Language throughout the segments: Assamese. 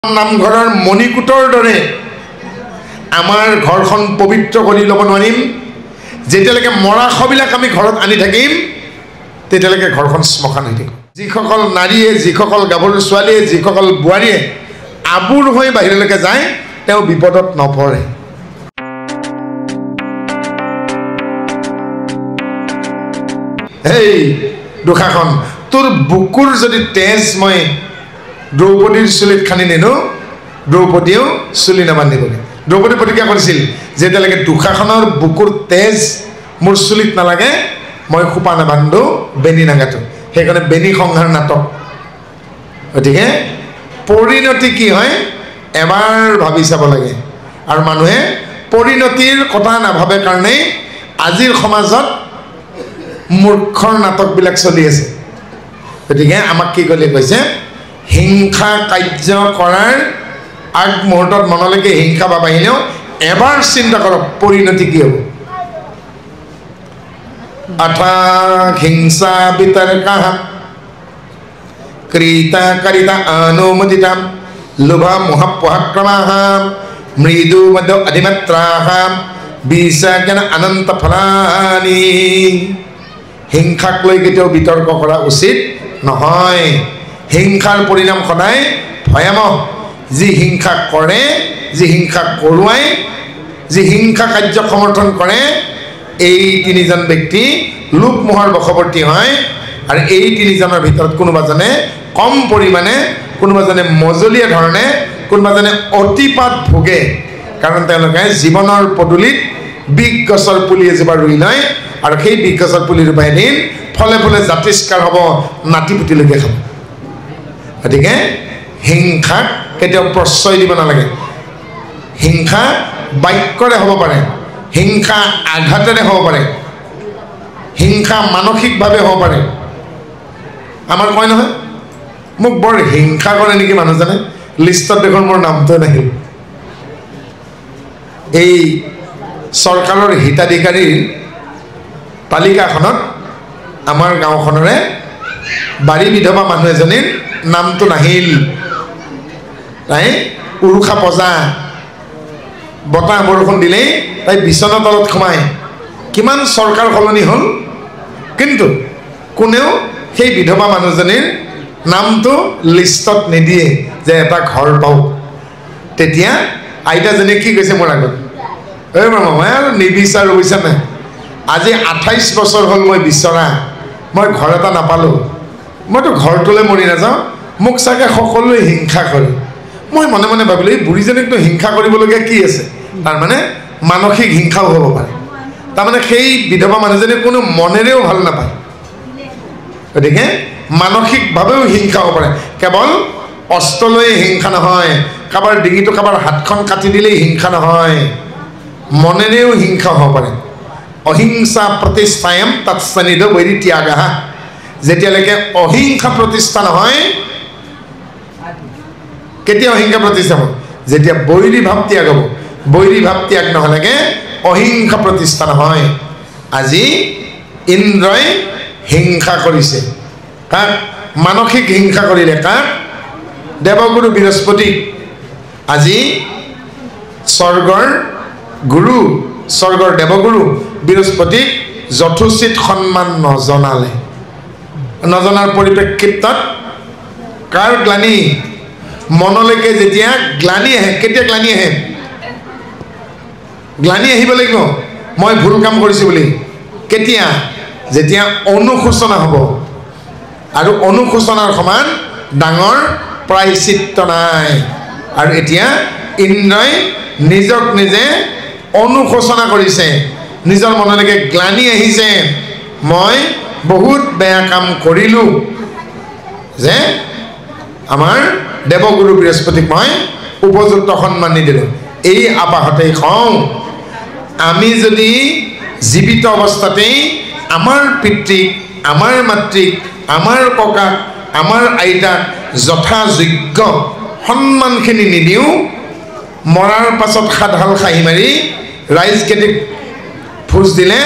নামঘৰৰ মণিকূটৰ দৰে আমাৰ ঘৰখন পবিত্ৰ কৰি ল'ব নোৱাৰিম যেতিয়ালৈকে মৰাশবিলাক আমি ঘৰত আনি থাকিম তেতিয়ালৈকে ঘৰখন শ্মশান হৈ থাকিব। যিসকল নাৰীয়ে যিসকল গাভৰু ছোৱালীয়ে যিসকল বোৱাৰীয়ে আবুৰ হৈ বাহিৰলৈকে যায় তেওঁ বিপদত নপৰে। এই দুখাখন তোৰ বুকুৰ যদি তেজ মই দ্ৰৌপদীৰ চুলিত খানি নিনো দ্ৰৌপদীয়েও চুলি নাবান্ধিবলে। দ্ৰৌপদী প্ৰতিজ্ঞা কৰিছিল যেতিয়ালৈকে দুখাখনৰ বুকুৰ তেজ মোৰ চুলিত নালাগে মই খোপা নাবান্ধো বেনি নাগাটো। সেইকাৰণে বেনি সংহাৰ নাটক। গতিকে পৰিণতি কি হয় এবাৰ ভাবি চাব লাগে আৰু মানুহে পৰিণতিৰ কথা নাভাবে কাৰণেই আজিৰ সমাজত মূৰ্খৰ নাটকবিলাক চলি আছে। গতিকে আমাক কি ক'লে কৈছে হিংসা কাৰ্য কৰাৰ আগমুহূৰ্তত মনলৈকে হিংসা ভাব আহিলেও এবাৰ চিন্তা কৰক পৰিণতি কি হ'ব। অথা হিংসা বিতৰ্কা ক্ৰীতা কাৰিতা অনুমোদিতা লোভ মোহ পৰাক্ৰমাঃ মৃদু মদ অধিমাত্ৰাঃ বিসৰ্জন অনন্ত ফলানি। হিংসাক লৈ কেতিয়াও বিতৰ্ক কৰা উচিত নহয়। হিংসাৰ পৰিণাম সদায় ভয়াৱহ। যি হিংসা কৰে যি হিংসা কৰোৱাই যি হিংসা কাৰ্যক সমৰ্থন কৰে এই তিনিজন ব্যক্তি লোভ মোহৰ বশৱৰ্তী হয় আৰু এই তিনিজনৰ ভিতৰত কোনোবাজনে কম পৰিমাণে কোনোবাজনে মজলীয়া ধৰণে কোনোবাজনে অতিপাত ভোগে। কাৰণ তেওঁলোকে জীৱনৰ পদূলিত বিগ গছৰ পুলি এজোপা ৰুই লয় আৰু সেই বিগ গছৰ পুলি ৰুপাই দিন ফলে ফলে জাতিষ্কাৰ হ'ব নাতি পুতিলৈকে খাব। গতিকে হিংসাক কেতিয়াও প্ৰশ্ৰয় দিব নালাগে। হিংসা বাক্যৰে হ'ব পাৰে, হিংসা আঘাতেৰে হ'ব পাৰে, হিংসা মানসিকভাৱে হ'ব পাৰে। আমাৰ কয় নহয় মোক বৰ হিংসা কৰে নেকি মানুহজনে, লিষ্টত দেখোন মোৰ নামটোৱে নাহিল। এই চৰকাৰৰ হিতাধিকাৰীৰ তালিকাখনত আমাৰ গাঁওখনৰে বাৰী বিধৱা মানুহ এজনীৰ নামটো নাহিল। তাই উৰুষা পজা বতাহ বৰষুণ দিলেই তাই বিচনা তলত সোমায়। কিমান চৰকাৰ সলনি হ'ল কিন্তু কোনেও সেই বিধৱা মানুহজনীৰ নামটো লিষ্টত নিদিয়ে যে এটা ঘৰ পাওঁ। তেতিয়া আইতাজনীয়ে কি কৈছে মোৰ আগত, এই মামা মই আৰু নিবিচাৰোঁ বুজিছা নাই, আজি 28 বছৰ হ'ল মই বিচৰা, মই ঘৰ এটা নাপালোঁ, মইতো ঘৰটোলৈ মৰি নাযাওঁ, মোক চাগে সকলোৱে হিংসা কৰে। মই মনে মনে ভাবিলোঁ এই বুঢ়ীজনীকতো হিংসা কৰিবলগীয়া কি আছে। তাৰমানে মানসিক হিংসাও হ'ব পাৰে। তাৰমানে সেই বিধৱা মানুহজনী কোনো মনেৰেও ভাল নাপায়। গতিকে মানসিকভাৱেও হিংসা হ'ব পাৰে। কেৱল অস্ত্ৰলৈ হিংসা নহয়, কাৰোবাৰ ডিঙিটো কাৰোবাৰ হাতখন কাটি দিলেই হিংসা নহয়, মনেৰেও হিংসা হ'ব পাৰে। অহিংসা প্ৰতিষ্ঠায়ম তৎসনিধ বৈৰী ত্যাগা। যেতিয়ালৈকে অহিংসা প্ৰতিষ্ঠা নহয়, কেতিয়া অহিংসা প্ৰতিষ্ঠা হ'ব? যেতিয়া বৈৰী ভাৱ ত্যাগ হ'ব। বৈৰী ভাৱ ত্যাগ নহ'লেকে অহিংসা প্ৰতিষ্ঠা নহয়। আজি ইন্দ্ৰই হিংসা কৰিছে কাক? মানসিক হিংসা কৰিলে কাক? দেৱগুৰু বৃহস্পতি। আজি স্বৰ্গৰ গুৰু স্বৰ্গৰ দেৱগুৰু বৃহস্পতিক যথোচিত সন্মান নজনালে। নজনাৰ পৰিপ্ৰেক্ষিতত কাৰ গ্লানি মনলৈকে যেতিয়া গ্লানি আহে, কেতিয়া গ্লানি আহে? গ্লানি আহিব লাগিব মই ভুল কাম কৰিছোঁ বুলি। কেতিয়া? যেতিয়া অনুশোচনা হ'ব। আৰু অনুশোচনাৰ সমান ডাঙৰ প্ৰায়চিত্ত নাই। আৰু এতিয়া ইন্দ্ৰই নিজক নিজে অনুশোচনা কৰিছে, নিজৰ মনলৈকে গ্লানি আহিছে, মই বহুত বেয়া কাম কৰিলোঁ যে আমাৰ দেৱগুৰু বৃহস্পতিক মই উপযুক্ত সন্মান নিদিলোঁ। এই আপাহতেই কওঁ আমি যদি জীৱিত অৱস্থাতেই আমাৰ পিতৃক আমাৰ মাতৃক আমাৰ ককাক আমাৰ আইতাক যথাযোগ্য সন্মানখিনি নিদিওঁ, মৰাৰ পাছত সাতহাল খাহি মাৰি ৰাইজ খেতিক ভোজ দিলে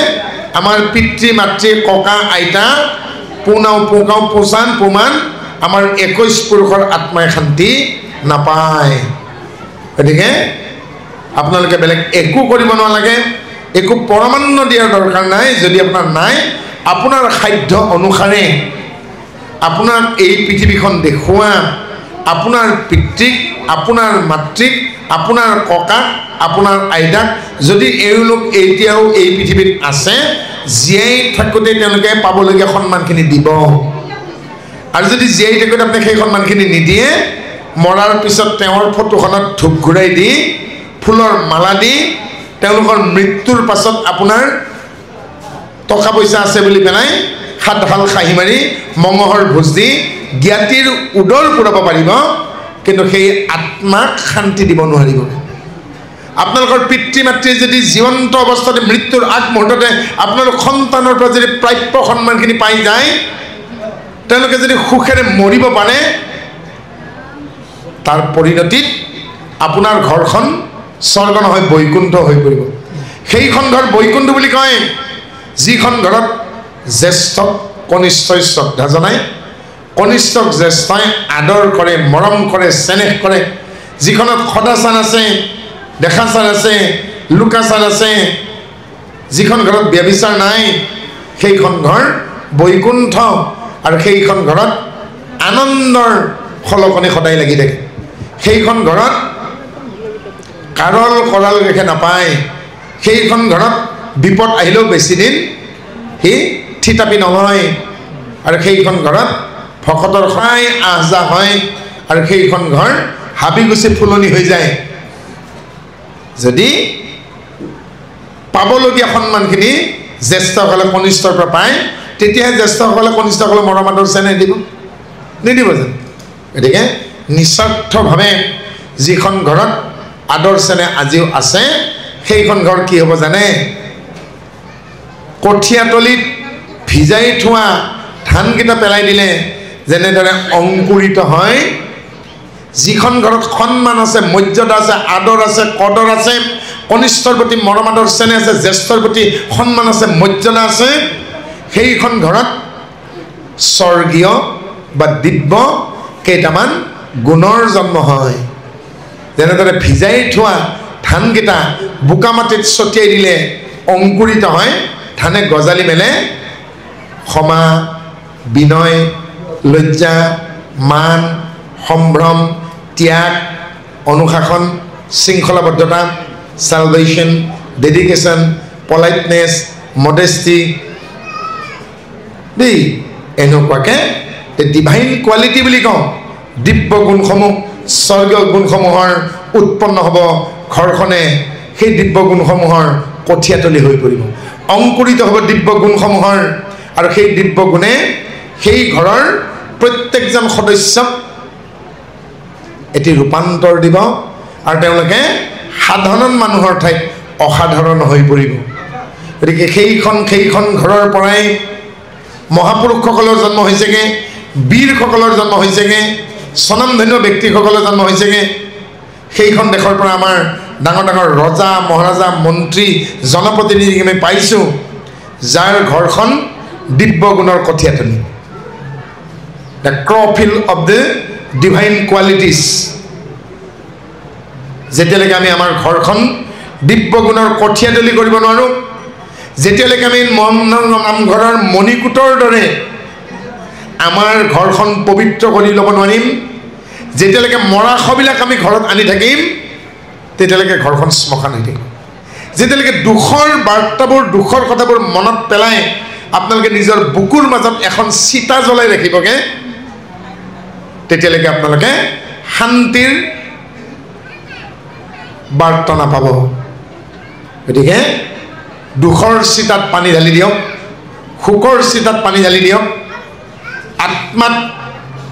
আমাৰ পিতৃ মাতৃ ককা আইতা পোনাও পোকাও পোচান পোমান আমাৰ 21 পুৰুষৰ আত্মাই শান্তি নাপায় গতিকে আপোনালোকে বেলেগ একো কৰিব নালাগে একো পৰমান্ন দিয়াৰ দৰকাৰ নাই যদি আপোনাৰ নাই আপোনাৰ সাধ্য অনুসাৰে আপোনাক এই পৃথিৱীখন দেখুৱা আপোনাৰ পিতৃক আপোনাৰ মাতৃক আপোনাৰ ককাক আপোনাৰ আইতাক যদি এওঁলোক এতিয়াও এই পৃথিৱীত আছে জীয়াই থাকোঁতে তেওঁলোকে পাবলগীয়া সন্মানখিনি দিব আৰু যদি জীয়াই থাকোঁতে আপুনি সেই সন্মানখিনি নিদিয়ে মৰাৰ পিছত তেওঁৰ ফটোখনত ধূপ ঘূৰাই দি ফুলৰ মালা দি তেওঁলোকৰ মৃত্যুৰ পাছত আপোনাৰ টকা পইচা আছে বুলি পেলাই সাতহাল খাহি মাৰি মঙহৰ ভোজ দি জ্ঞাতিৰ উদৰ পুৰাব পাৰিব কিন্তু সেই আত্মাক শান্তি দিব নোৱাৰিব আপোনালোকৰ পিতৃ মাতৃয়ে যদি জীৱন্ত অৱস্থাতে মৃত্যুৰ আগমুহূৰ্ততে আপোনালোক সন্তানৰ পৰা যদি প্ৰাপ্য সন্মানখিনি পাই যায় তেওঁলোকে যদি সুখেৰে মৰিব পাৰে তাৰ পৰিণতিত আপোনাৰ ঘৰখন স্বৰ্গ নহয় বৈকুণ্ঠ হৈ পৰিব সেইখন ঘৰ বৈকুণ্ঠ বুলি কয় যিখন ঘৰত জ্যেষ্ঠক কনিষ্ঠই শ্ৰদ্ধা জনায় কনিষ্ঠক জ্যেষ্ঠই আদৰ কৰে মৰম কৰে চেনেহ কৰে যিখনত সদাচাৰ আছে দেখাচাৰ আছে লুকাচাৰ আছে যিখন ঘৰত ব্যভিচাৰ নাই সেইখন ঘৰ বৈকুণ্ঠ আৰু সেইখন ঘৰত আনন্দৰ খলকনি সদায় লাগি থাকে সেইখন ঘৰত কাৰল কৰাল ৰেখে নাপায় সেইখন ঘৰত বিপদ আহিলেও বেছি দিন সি থিতাপি নহয় আৰু সেইখন ঘৰত ভকতৰ সদায় আহ যাহ হয় আৰু সেইখন ঘৰ হাবি গুচি ফুলনি হৈ যায় যদি পাবলগীয়া সন্মানখিনি জ্যেষ্ঠসকলে কনিষ্ঠৰ পৰা পায় তেতিয়াহে জ্যেষ্ঠসকলে কনিষ্ঠসকলে মৰম আদৰ চেনেহ দিব নিদিব যেন গতিকে নিস্বাৰ্থভাৱে যিখন ঘৰত আদৰ চেনেহ আজিও আছে সেইখন ঘৰ কি হ'ব জানে কঠীয়াতলিত ভিজাই থোৱা ধানকেইটা পেলাই দিলে যেনেদৰে অংকুৰিত হয় যিখন ঘৰত সন্মান আছে মৰ্যাদা আছে আদৰ আছে কদৰ আছে কনিষ্ঠৰ প্ৰতি মৰম আদৰ চেনেহ আছে জ্যেষ্ঠৰ প্ৰতি সন্মান আছে মৰ্যাদা আছে সেইখন ঘৰত স্বৰ্গীয় বা দিব্য কেইটামান গুণৰ জন্ম হয় যেনেদৰে ভিজাই থোৱা ধানকেইটা বোকা মাটিত ছটিয়াই দিলে অংকুৰিত হয় ধানে গজালি মেলে ক্ষমা বিনয় লজ্জা মান সম্ভ্ৰম ত্যাগ অনুশাসন শৃংখলাবদ্ধতা salvation dedication politeness modesty দেই এনেকুৱাকৈ ডিভাইন কোৱালিটি বুলি কওঁ দিব্য গুণসমূহ স্বৰ্গীয় গুণসমূহৰ উৎপন্ন হ'ব ঘৰখনে সেই দিব্য গুণসমূহৰ কঠীয়াতলি হৈ পৰিব অংকুৰিত হ'ব দিব্য গুণসমূহৰ আৰু সেই দিব্য গুণে সেই ঘৰৰ প্ৰত্যেকজন সদস্যক এটি ৰূপান্তৰ দিব আৰু তেওঁলোকে সাধাৰণ মানুহৰ ঠাইত অসাধাৰণ হৈ পৰিব গতিকে সেইখন ঘৰৰ পৰাই মহাপুৰুষসকলৰ জন্ম হৈছেগে বীৰসকলৰ জন্ম হৈছেগে স্বনামধন্য ব্যক্তিসকলৰ জন্ম হৈছেগে সেইখন দেশৰ পৰা আমাৰ ডাঙৰ ডাঙৰ ৰজা মহাৰাজা মন্ত্ৰী জনপ্ৰতিনিধিক আমি পাইছোঁ যাৰ ঘৰখন দিব্য গুণৰ কঠীয়াতলি the crop field of the divine qualities যেতিয়ালৈকে আমি আমাৰ ঘৰখন দিব্য গুণৰ কঠীয়াতলি কৰিব নোৱাৰোঁ যেতিয়ালৈকে আমি নামঘৰৰ মণিকূটৰ দৰে আমাৰ ঘৰখন পবিত্ৰ কৰি ল'ব নোৱাৰিম যেতিয়ালৈকে মৰাশবিলাক আমি ঘৰত আনি থাকিম তেতিয়ালৈকে ঘৰখন শ্মশান হৈ থাকিব যেতিয়ালৈকে দুখৰ বাৰ্তাবোৰ দুখৰ কথাবোৰ মনত পেলাই আপোনালোকে নিজৰ বুকুৰ মাজত এখন চিতা জ্বলাই ৰাখিবগৈ তেতিয়ালৈকে আপোনালোকে শান্তিৰ বাৰ্তা নাপাব গতিকে দুখৰ চিতাত পানী ঢালি দিয়ক সুখৰ চিতাত পানী ঢালি দিয়ক আত্মাত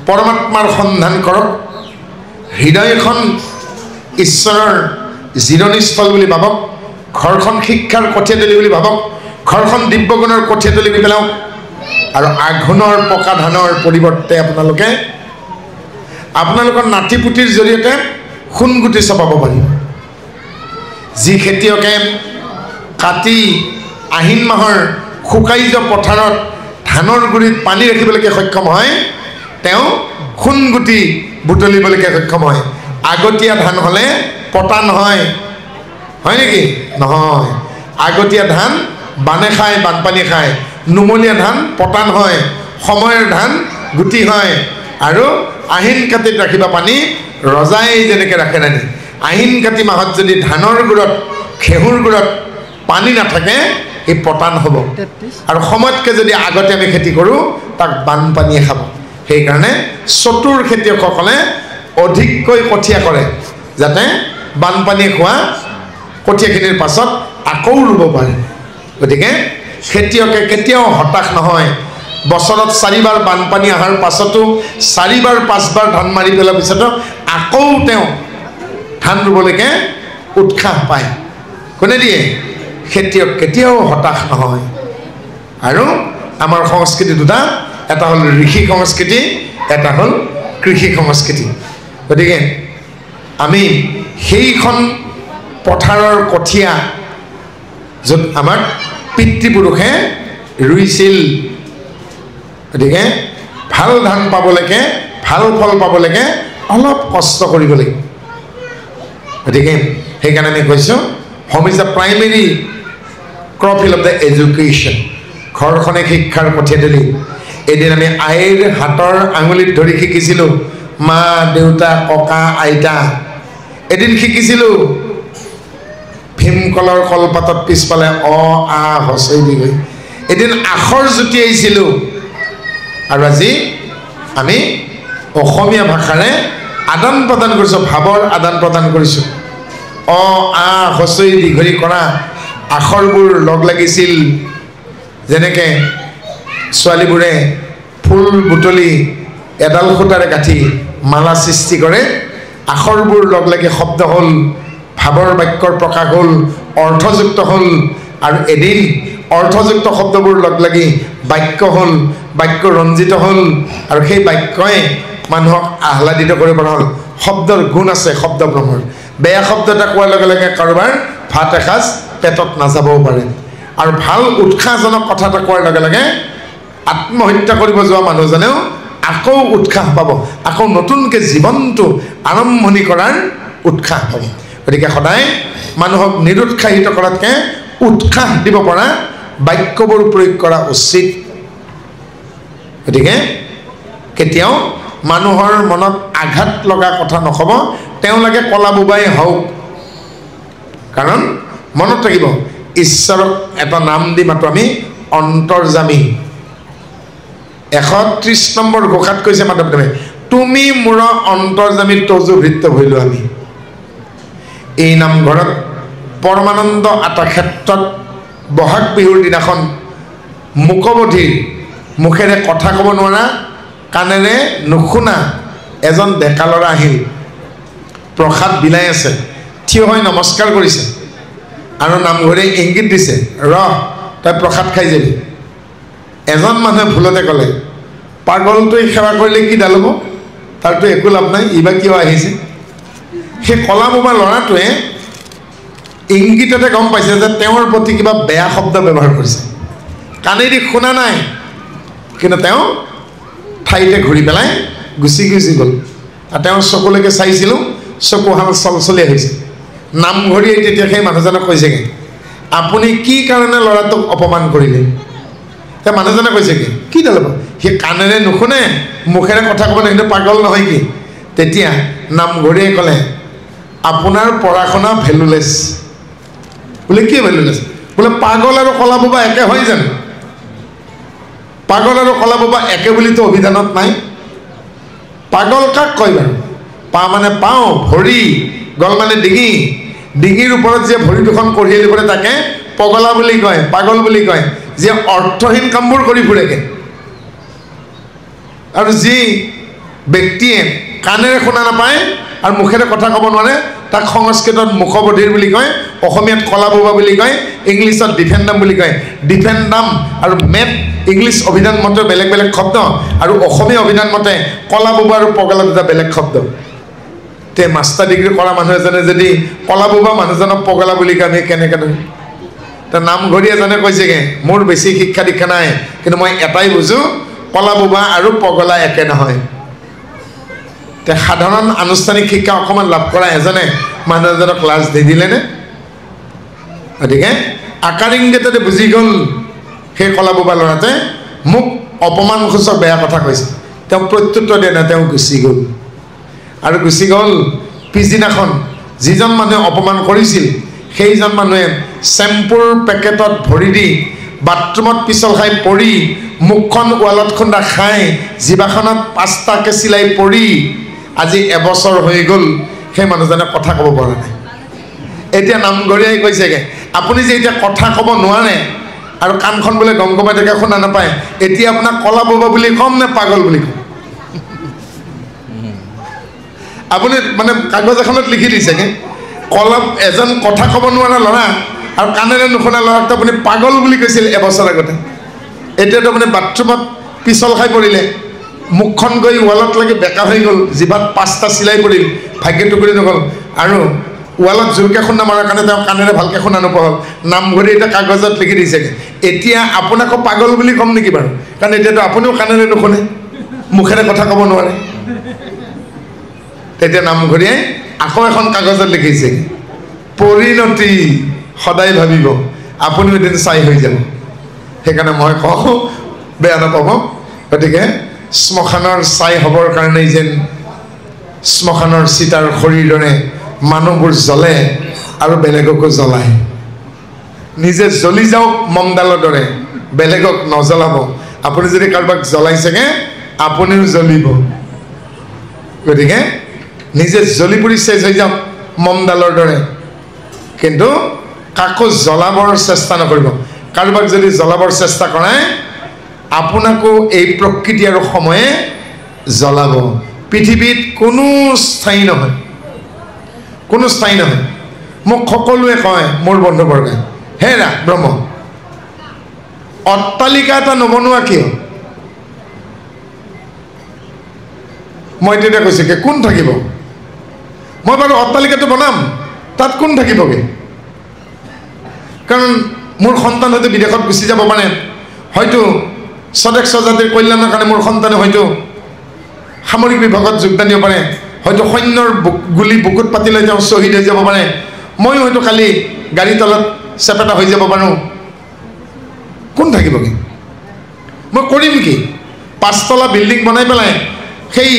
পৰমাত্মাৰ সন্ধান কৰক হৃদয়খন ঈশ্বৰৰ জিৰণিস্থল বুলি ভাবক ঘৰখন শিক্ষাৰ কঠীয়াতলি বুলি ভাবক ঘৰখন দিব্যগুণৰ কঠীয়াতলি বুলি পেলাওক আৰু আঘোণৰ পকা ধানৰ পৰিৱৰ্তে আপোনালোকৰ নাতি পুতিৰ জৰিয়তে সোণগুটি চপাব পাৰিব যি খেতিয়কে কাতি আহিন মাহৰ শুকাই যোৱা পথাৰত ধানৰ গুৰিত পানী ৰাখিবলৈকে সক্ষম হয় তেওঁ সোণগুটি বুটলিবলৈকে সক্ষম হয় আগতীয়া ধান হ'লে পতা নহয়, হয় নেকি? নহয়, আগতীয়া ধান বানে খায়, বানপানী খায়। নুমলীয়া ধান পতা নহয়, সময়ৰ ধান গুটি হয়। আৰু আহিন কাতিত ৰাখিবা পানী, ৰজাই যেনেকৈ ৰাখে ৰাণী। আহিন কাতি মাহত যদি ধানৰ গুড়ত, ঘেঁহুৰ গুড়ত পানী নাথাকে, এই পতান হ'ব। আৰু সময়তকৈ যদি আগতে আমি খেতি কৰোঁ, তাক বানপানীয়ে খাব। সেইকাৰণে চতুৰ খেতিয়কসকলে অধিককৈ কঠীয়া কৰে, যাতে বানপানীয়ে খোৱা কঠীয়াখিনিৰ পাছত আকৌ ৰুব পাৰে। গতিকে খেতিয়কে কেতিয়াও হতাশ নহয়। বছৰত 4 বাৰ বানপানী অহাৰ পাছতো 4 বাৰ 5 বাৰ ধান মাৰি পেলোৱাৰ পিছতো আকৌ তেওঁ ধান ৰুবলৈকে উৎসাহ পায়। কোনে দিয়ে? খেতিয়ক কেতিয়াও হতাশ নহয়। আৰু আমাৰ সংস্কৃতি দুটা, এটা হ'ল ঋষি সংস্কৃতি, এটা হ'ল কৃষি সংস্কৃতি। গতিকে আমি সেইখন পথাৰৰ কঠীয়া য'ত আমাৰ পিতৃপুৰুষে ৰুইছিল, গতিকে ভাল ধান পাবলৈকে, ভাল ফল পাবলৈকে অলপ কষ্ট কৰিব লাগিব। গতিকে সেইকাৰণে আমি কৈছোঁ, home is the primary crop field of the education. ঘৰখনে শিক্ষাৰ কঠীয়াতলী। এদিন আমি আইৰ হাতৰ আঙুলিত ধৰি শিকিছিলোঁ, মা, দেউতা, ককা, আইতা। এদিন শিকিছিলোঁ ভীমকলৰ কলপাতত পিছফালে অ, আ, হচৈ দি গৈ। এদিন আখৰ জুতিয়াইছিলোঁ। আৰু আজি আমি অসমীয়া ভাষাৰে আদান প্ৰদান কৰিছোঁ, ভাৱৰ আদান প্ৰদান কৰিছোঁ। অ, আ, হচৈ দীঘলী কৰা আখৰবোৰ লগ লাগিছিল। যেনেকৈ ছোৱালীবোৰে ফুল বুটলি এডাল সূতাৰে গাঁঠি মালা সৃষ্টি কৰে, আখৰবোৰ লগ লাগি শব্দ হ'ল, ভাৱৰ বাক্যৰ প্ৰকাশ হ'ল, অৰ্থযুক্ত হ'ল। আৰু এদিন অৰ্থযুক্ত শব্দবোৰ লগ লাগি বাক্য হ'ল, বাক্য ৰঞ্জিত হ'ল। আৰু সেই বাক্যই মানুহক আহ্লাদিত কৰিব পৰা হ'ল। শব্দৰ গুণ আছে শব্দ ব্ৰহ্মৰ। বেয়া শব্দ এটা কোৱাৰ লগে লগে কাৰোবাৰ ভাত এসাঁজ পেটত নাযাবও পাৰে। আৰু ভাল উৎসাহজনক কথা এটা কোৱাৰ লগে লগে আত্মহত্যা কৰিব যোৱা মানুহজনেও আকৌ উৎসাহ পাব, আকৌ নতুনকৈ জীৱনটো আৰম্ভণি কৰাৰ উৎসাহ পাব। গতিকে সদায় মানুহক নিৰুৎসাহিত কৰাতকৈ উৎসাহ দিব পৰা বাক্যবোৰ প্ৰয়োগ কৰা উচিত। গতিকে কেতিয়াও মানুহৰ মনত আঘাত লগা কথা নক'ব, তেওঁ লাগে কলা বোবাই হওক। কাৰণ মনত থাকিব, ঈশ্বৰক এটা নাম দি মাতো আমি অন্তৰ্যামী। 130 নম্বৰ ঘোষাত কৈছে মাধৱদেৱে, তুমি মোৰ অন্তৰ্যামী তজু ভৃত্য ভৈলো আমি। এই নামঘৰত পৰমানন্দ আটা ক্ষেত্ৰত বহাগ বিহুৰ দিনাখন মুকবধিৰ, মুখেৰে কথা ক'ব নোৱাৰা, কাণেৰে নুশুনা এজন ডেকা ল'ৰা আহিল। প্ৰসাদ বিলাই আছে, থিয় হৈ নমস্কাৰ কৰিছে আৰু নামঘৰে ইংগিত দিছে, ৰহ তই প্ৰসাদ খাই যাবি। এজন মানুহে ভুলতে ক'লে, পাগলটোৱে সেৱা কৰিলে কি ডাল হ'ব, তাৰতো একো লাভ নাই, ই বা কিয় আহিছে। সেই কলা বোবা ল'ৰাটোৱে ইংগিততে গম পাইছে যে তেওঁৰ প্ৰতি কিবা বেয়া শব্দ ব্যৱহাৰ কৰিছে। কাণেদি শুনা নাই, কিন্তু তেওঁ ঠাইতে ঘূৰি পেলাই গুচি গ'ল। আৰু তেওঁৰ চকুলৈকে চাইছিলোঁ, চকুহাল চলচলীয়া হৈছে। নামঘৰীয়ে তেতিয়া সেই মানুহজনক কৈছেগৈ, আপুনি কি কাৰণে ল'ৰাটোক অপমান কৰিলে? তেওঁ মানুহজনে কৈছে কি ডাল হ'ব, সি কাণেৰে নুশুনে, মুখেৰে কথা ক'ব, কিন্তু পাগল নহয় কি? তেতিয়া নামঘৰীয়ে ক'লে, আপোনাৰ পঢ়া শুনা ভেলুলেছ। বোলে কি ভেলুলেছ? বোলে পাগল আৰু কলা বোবা একে হয় জানো? পাগল আৰু কলা বোবা একে বুলিতো অভিধানত নাই। পাগল কাক কয় বাৰু? পা মানে পাওঁ, ভৰি, গল মানে ডিঙি, ডিঙিৰ ওপৰত যে ভৰি দুখন কঢ়িয়াই পৰে তাকে পগলা বুলি কয়, পাগল বুলি কয়, যে অৰ্থহীন কামবোৰ কৰি ফুৰেগে। আৰু যি ব্যক্তিয়ে কাণেৰে শুনা নাপায় আৰু মুখেৰে কথা ক'ব নোৱাৰে, তাক সংস্কৃতত মুখবধিৰ বুলি কয়, অসমীয়াত কলা বোবা বুলি কয়, ইংলিছত ডিফেণ্ডাম বুলি কয়। ডিফেণ্ডাম আৰু মেপ ইংলিছ অভিধান মতে বেলেগ বেলেগ শব্দ, আৰু অসমীয়া অভিধান মতে কলা বোবা আৰু পগলা দুটা বেলেগ শব্দ। তে মাষ্টাৰ ডিগ্ৰী কৰা মানুহ এজনে যদি কলা বোবা মানুহজনক পগলা বুলি কয়, আমি কেনেকৈ ধৰিম? তে নামঘৰী এজনে কৈছেগৈ, মোৰ বেছি শিক্ষা দীক্ষা নাই, কিন্তু মই এটাই বুজোঁ, কলা বোবা আৰু পগলা একে নহয়। তে সাধাৰণ আনুষ্ঠানিক শিক্ষা অকণমান লাভ কৰা এজনে মানুহ এজনক লাজ নিদিলেনে? গতিকে আকাৰ ইংগিততে বুজি গ'ল সেই কলা বোবা ল'ৰাটোৱে মোক অপমানসূচক বেয়া কথা কৈছে। তেওঁ প্ৰত্যুত্তৰ দিয়া নাই, তেওঁ গুচি গ'ল। আৰু গুচি গ'ল পিছদিনাখন যিজন মানুহে অপমান কৰিছিল সেইজন মানুহে চেম্পুৰ পেকেটত ভৰি দি বাথৰুমত পিছল খাই পৰি মুখখন ৱালত খুন্দা খাই জিভাখনত 5টাকে চিলাই পৰি আজি এবছৰ হৈ গ'ল সেই মানুহজনে কথা ক'ব পৰা নাই। এতিয়া নামঘৰীয়াই কৈছেগৈ আপুনি যে এতিয়া কথা ক'ব নোৱাৰে আৰু কাণখন বোলে গমগমাই থাকে শুনা নাপায়, এতিয়া আপোনাক কলা বোবা বুলি ক'ম নে পাগল বুলি ক'ম? আপুনি মানে কাগজ এখনত লিখি দিছেগৈ কলা এজন কথা ক'ব নোৱাৰা ল'ৰা আৰু কাণেৰে নুশুনা ল'ৰাক আপুনি পাগল বুলি কৈছিল এবছৰ আগতে। এতিয়াতো আপুনি বাথৰুমত পিছল খাই পৰিলে, মুখখন গৈ ৱালত লাগি বেকা হৈ গ'ল, জিভাত 5টা চিলাই পৰিল, ভাগ্য টুকুৰি নগ'ল আৰু ৱালত জোৰকৈ খুন্দা মাৰাৰ কাৰণে তেওঁ কাণেৰে ভালকৈ শুনা নোপোৱা হ'ল। নামঘৰী এতিয়া কাগজত লিখি দিছেগৈ এতিয়া আপোনাকো পাগল বুলি ক'ম নেকি বাৰু? কাৰণ এতিয়াতো আপুনিও কাণেৰে নুশুনে, মুখেৰে কথা ক'ব নোৱাৰে। তেতিয়া নামঘৰীয়াই আকৌ এখন কাগজত লিখিছে পৰিণতি সদায় ভাবিব আপুনিও এদিন চাই হৈ যাব। সেইকাৰণে মই কওঁ বেয়া নাপাব, গতিকে শ্মশানৰ চাই হ'বৰ কাৰণেই যেন শ্মশানৰ চিতাৰ শৰীৰৰে মানুহবোৰ জ্বলে আৰু বেলেগকো জ্বলায়। নিজে জ্বলি যাওক মমডালৰ দৰে, বেলেগক নজ্বলাব। আপুনি যদি কাৰোবাক জ্বলাইছেগৈ আপুনিও জ্বলিব। গতিকে নিজে জ্বলি পৰি চেচ হৈ যাওক মমডালৰ দৰে, কিন্তু কাকো জ্বলাবৰ চেষ্টা নকৰিব। কাৰোবাক যদি জ্বলাবৰ চেষ্টা কৰে আপোনাকো এই প্ৰকৃতি আৰু সময়ে জ্বলাব। পৃথিৱীত কোনো স্থায়ী নহয়, কোনো স্থায়ী নহয়। মোক সকলোৱে কয় মোৰ বন্ধুবৰ্গই হেৰা ব্ৰহ্ম অট্টালিকা এটা নবনোৱা কিয়? মই তেতিয়া কৈছোঁ কি কোন থাকিব? মই বাৰু অট্টালিকাটো বনাম, তাত কোন থাকিবগৈ? কাৰণ মোৰ সন্তান হয়তো বিদেশত গুচি যাব পাৰে, হয়তো স্বদেশ স্বজাতিৰ কল্যাণৰ কাৰণে মোৰ সন্তানে হয়তো সামৰিক বিভাগত যোগদান দিব পাৰে, হয়তো সৈন্যৰ গুলি বুকুত পাতি লৈ তেওঁ শ্বহীদ হৈ যাব পাৰে, ময়ো হয়তো কালি গাড়ী তলত চেপেটা হৈ যাব পাৰোঁ। কোন থাকিবগৈ? মই কৰিম কি? 5তলা বিল্ডিং বনাই পেলাই সেই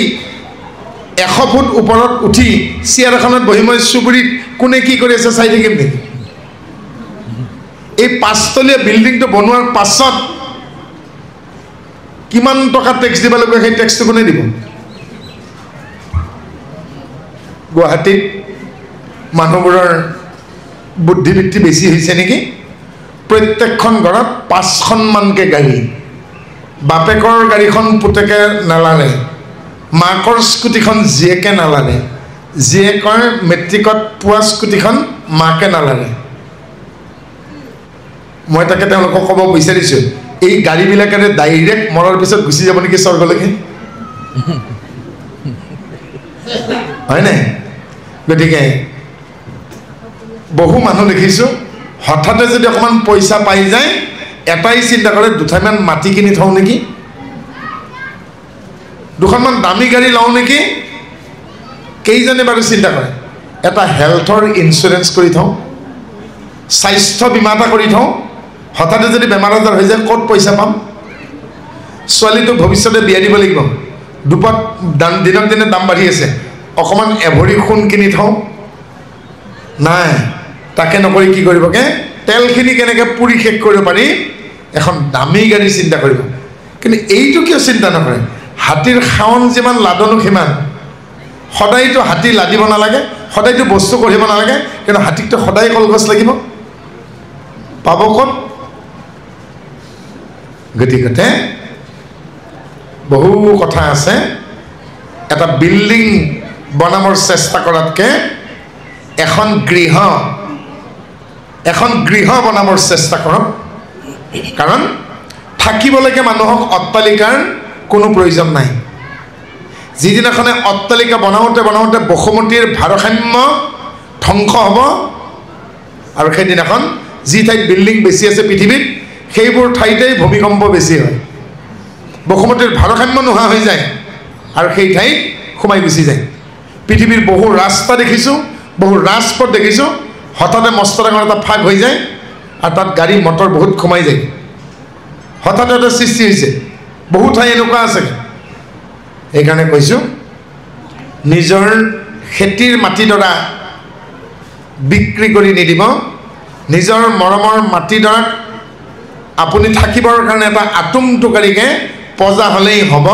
100 ফুট ওপৰত উঠি চেয়াৰ এখনত বহি মই চুবুৰীত কোনে কি কৰি আছে চাই থাকিম নেকি? এই 5তলীয়া বিল্ডিংটো বনোৱাৰ পাছত কিমান টকা টেক্স দিব লাগিব সেই টেক্সটো কোনে দিব? গুৱাহাটীত মানুহবোৰৰ বুদ্ধিবৃত্তি বেছি হৈছে নেকি? প্ৰত্যেকখন ঘৰত 5খনমানকৈ গাড়ী, বাপেকৰ গাড়ীখন পুতেকে নালাৰে, মাকৰ স্কুটিখন জীয়েকে নালাৰে, জীয়েকৰ মেট্ৰিকত পোৱা স্কুটিখন মাকে নালাৰে। মই তাকে তেওঁলোকক ক'ব বিচাৰিছোঁ এই গাড়ীবিলাকেৰে ডাইৰেক্ট মৰাৰ পিছত গুচি যাব নেকি স্বৰ্গলৈকে? হয় নাই? গতিকে বহু মানুহ দেখিছোঁ হঠাতে যদি অকণমান পইচা পাই যায় এটাই চিন্তা কৰে 2ঠাইমান মাটি কিনি থওঁ নেকি, 2খনমান দামী গাড়ী লওঁ নেকি। কেইজনে বাৰু চিন্তা কৰে এটা হেল্থৰ ইঞ্চুৰেঞ্চ কৰি থওঁ, স্বাস্থ্য বীমা এটা কৰি থওঁ, হঠাতে যদি বেমাৰ আজাৰ হৈ যায় ক'ত পইচা পাম? ছোৱালীটোক ভৱিষ্যতে বিয়া দিব লাগিব, দুপত দিনক দিনে দাম বাঢ়ি আছে, অকণমান এভৰি সোণ কিনি থওঁ। নাই, তাকে নকৰি কি কৰিবগৈ তেলখিনি কেনেকৈ পুৰি শেষ কৰিব পাৰি এখন দামী গাড়ী চিন্তা কৰিব। কিন্তু এইটো কিয় চিন্তা নকৰে? হাতীৰ খাৱন যিমান লাদনো সিমান। সদায়তো হাতী লাদিব নালাগে, সদায়তো বস্তু কঢ়িব নালাগে, কিন্তু হাতীকতো সদায় কলগছ লাগিব, পাব ক'ত? গতিকে বহু কথা আছে। এটা বিল্ডিং বনাবৰ চেষ্টা কৰাতকৈ এখন গৃহ বনাবৰ চেষ্টা কৰক। কাৰণ থাকিবলৈকে মানুহক অট্টালিকাৰ কোনো প্ৰয়োজন নাই। যিদিনাখনে অট্টালিকা বনাওঁতে বনাওঁতে বসুমতীৰ ভাৰসাম্য ধ্বংস হ'ব আৰু সেইদিনাখন যি ঠাইত বিল্ডিং বেছি আছে পৃথিৱীত সেইবোৰ ঠাইতেই ভূমিকম্প বেছি হয়, বসুমতীৰ ভাৰসাম্য নোহোৱা হৈ যায় আৰু সেই ঠাইত সোমাই গুচি যায় পৃথিৱীৰ বহু ৰাস্তা দেখিছোঁ বহু ৰাজপথ দেখিছোঁ হঠাতে মস্ত ডাঙৰ এটা ফাঁক হৈ যায় আৰু তাত গাড়ী মটৰ বহুত সোমাই যায় হঠাতে এটা সৃষ্টি হৈছে বহু ঠাই এনেকুৱা আছে সেইকাৰণে কৈছোঁ নিজৰ খেতিৰ মাটিডৰা বিক্ৰী কৰি নিদিব নিজৰ মৰমৰ মাটিডৰাত আপুনি থাকিবৰ কাৰণে এটা আতুমটোকাৰীকৈ পজা হ'লেই হ'ব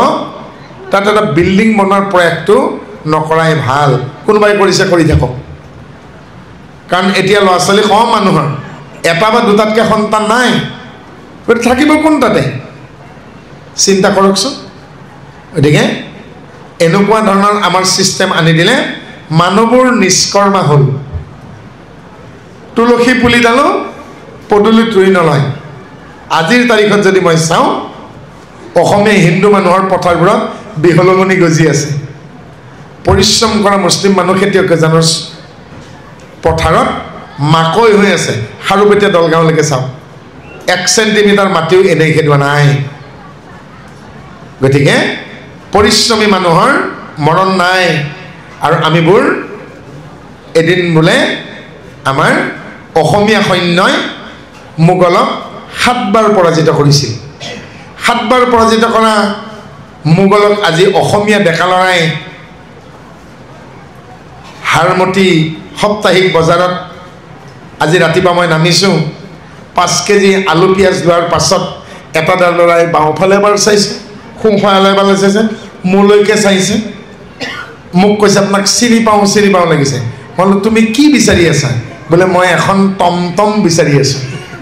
তাত এটা বিল্ডিং বনোৱাৰ প্ৰয়াসটো নকৰাই ভাল কোনোবাই কৰিছে কৰি থাকক কাৰণ এতিয়া ল'ৰা ছোৱালী কম মানুহৰ এটা বা দুটাতকৈ সন্তান নাই গতিকে থাকিব কোন তাতে চিন্তা কৰকচোন গতিকে এনেকুৱা ধৰণৰ আমাৰ ছিষ্টেম আনি দিলে মানুহবোৰ নিষ্কৰ্মা হ'ল তুলসী পুলিডালো পদূলিত ৰুই নলয় আজিৰ তাৰিখত যদি মই চাওঁ অসমীয়া হিন্দু মানুহৰ পথাৰবোৰত বিহলঙনি গজি আছে পৰিশ্ৰম কৰা মুছলিম মানুহ খেতিয়কজনৰ পথাৰত মাকৈ হৈ আছে খাৰুপেটীয়া দলগাঁৱলৈকে চাওক 1 চেণ্টিমিটাৰ মাটিও এনেই খেদোৱা নাই গতিকে পৰিশ্ৰমী মানুহৰ মৰণ নাই আৰু আমিবোৰ এদিন বোলে আমাৰ অসমীয়া সৈন্যই মোগলক 7 বাৰ পৰাজিত কৰিছিল 7 বাৰ পৰাজিত কৰা মোগলক আজি অসমীয়া ডেকা ল'ৰাই হাৰমতি সাপ্তাহিক বজাৰত আজি ৰাতিপুৱা মই নামিছোঁ 5 কেজি আলু পিঁয়াজ লোৱাৰ পাছত এটা ল'ৰাই বাওঁফালে এবাৰ চাইছে সোঁফালে এবাৰ চাইছে মোলৈকে চাইছে মোক কৈছে আপোনাক চিনি পাওঁ লাগিছে মই বোলো তুমি কি বিচাৰি আছা বোলে মই এখন টমটম বিচাৰি আছোঁ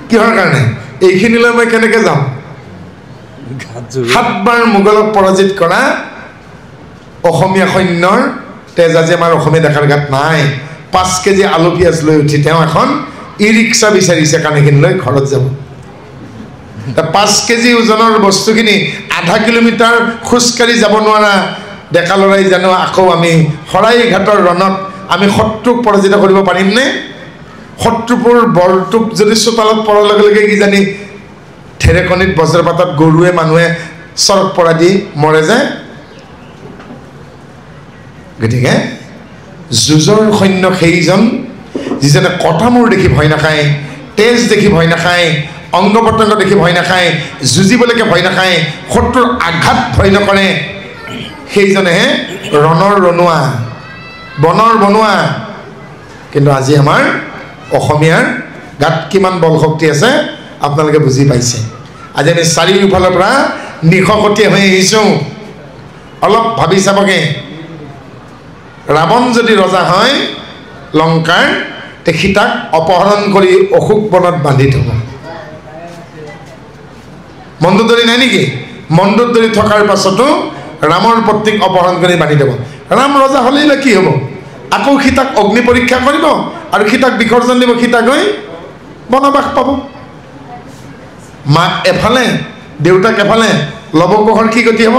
কিহৰ কাৰণে এইখিনিলৈ মই কেনেকৈ যাম 7 বাৰ মোগলক পৰাজিত কৰা অসমীয়া সৈন্যৰ তেজ আজি আমাৰ অসমীয়া ডেকাৰ গাত নাই 5 কেজি আলু পিঁয়াজ লৈ উঠি তেওঁ এখন ই ৰিক্সা বিচাৰিছে কাৰণ এইখিনিলৈ ঘৰত যাব 5 কেজি ওজনৰ বস্তুখিনি আধা কিলোমিটাৰ খোজকাঢ়ি যাব নোৱাৰা ডেকা ল'ৰাই জানো আকৌ আমি শৰাইঘাটৰ ৰণত আমি শত্ৰুক পৰাজিত কৰিব পাৰিমনে শত্ৰুবোৰ বৰটোপ যদি চোতালত পৰাৰ লগে লগে কিজানি ঢেৰেকণিত বজ্ৰপাতত গৰুৱে মানুহে চৰক পৰা দি মৰে যায় গতিকে যুঁজৰ সৈন্য সেইজন যিজনে কটামূৰ দেখি ভয় নাখায় তেজ দেখি ভয় নাখায় অংগ প্ৰত্যংগ দেখি ভয় নাখায় যুঁজিবলৈকে ভয় নাখায় শত্ৰুৰ আঘাত ভয় নকৰে সেইজনেহে ৰণৰ ৰণুৱা বনৰ বনোৱা কিন্তু আজি আমাৰ অসমীয়াৰ গাত কিমান বল শক্তি আছে আপোনালোকে বুজি পাইছে আজি আমি চাৰিওফালৰ পৰা নিশকতীয়া হৈ আহিছোঁ অলপ ভাবি চাবগে ৰাৱণ যদি ৰজা হয় লংকাৰ তে সীতাক অপহৰণ কৰি অশোক বনত বান্ধি থব মণ্ডোদৰী নাই নেকি মণ্ডোদৰী থকাৰ পাছতো ৰামৰ পত্নীক অপহৰণ কৰি বান্ধি দিব ৰাম ৰজা হ'লেই কি হ'ব আকৌ সীতাক অগ্নি পৰীক্ষা কৰিব আৰু সীতাক বিসৰ্জন দিব সীতা গৈ বনবাস পাব মাক এফালে দেউতাক এফালে লৱকুশৰ কি গতি হ'ব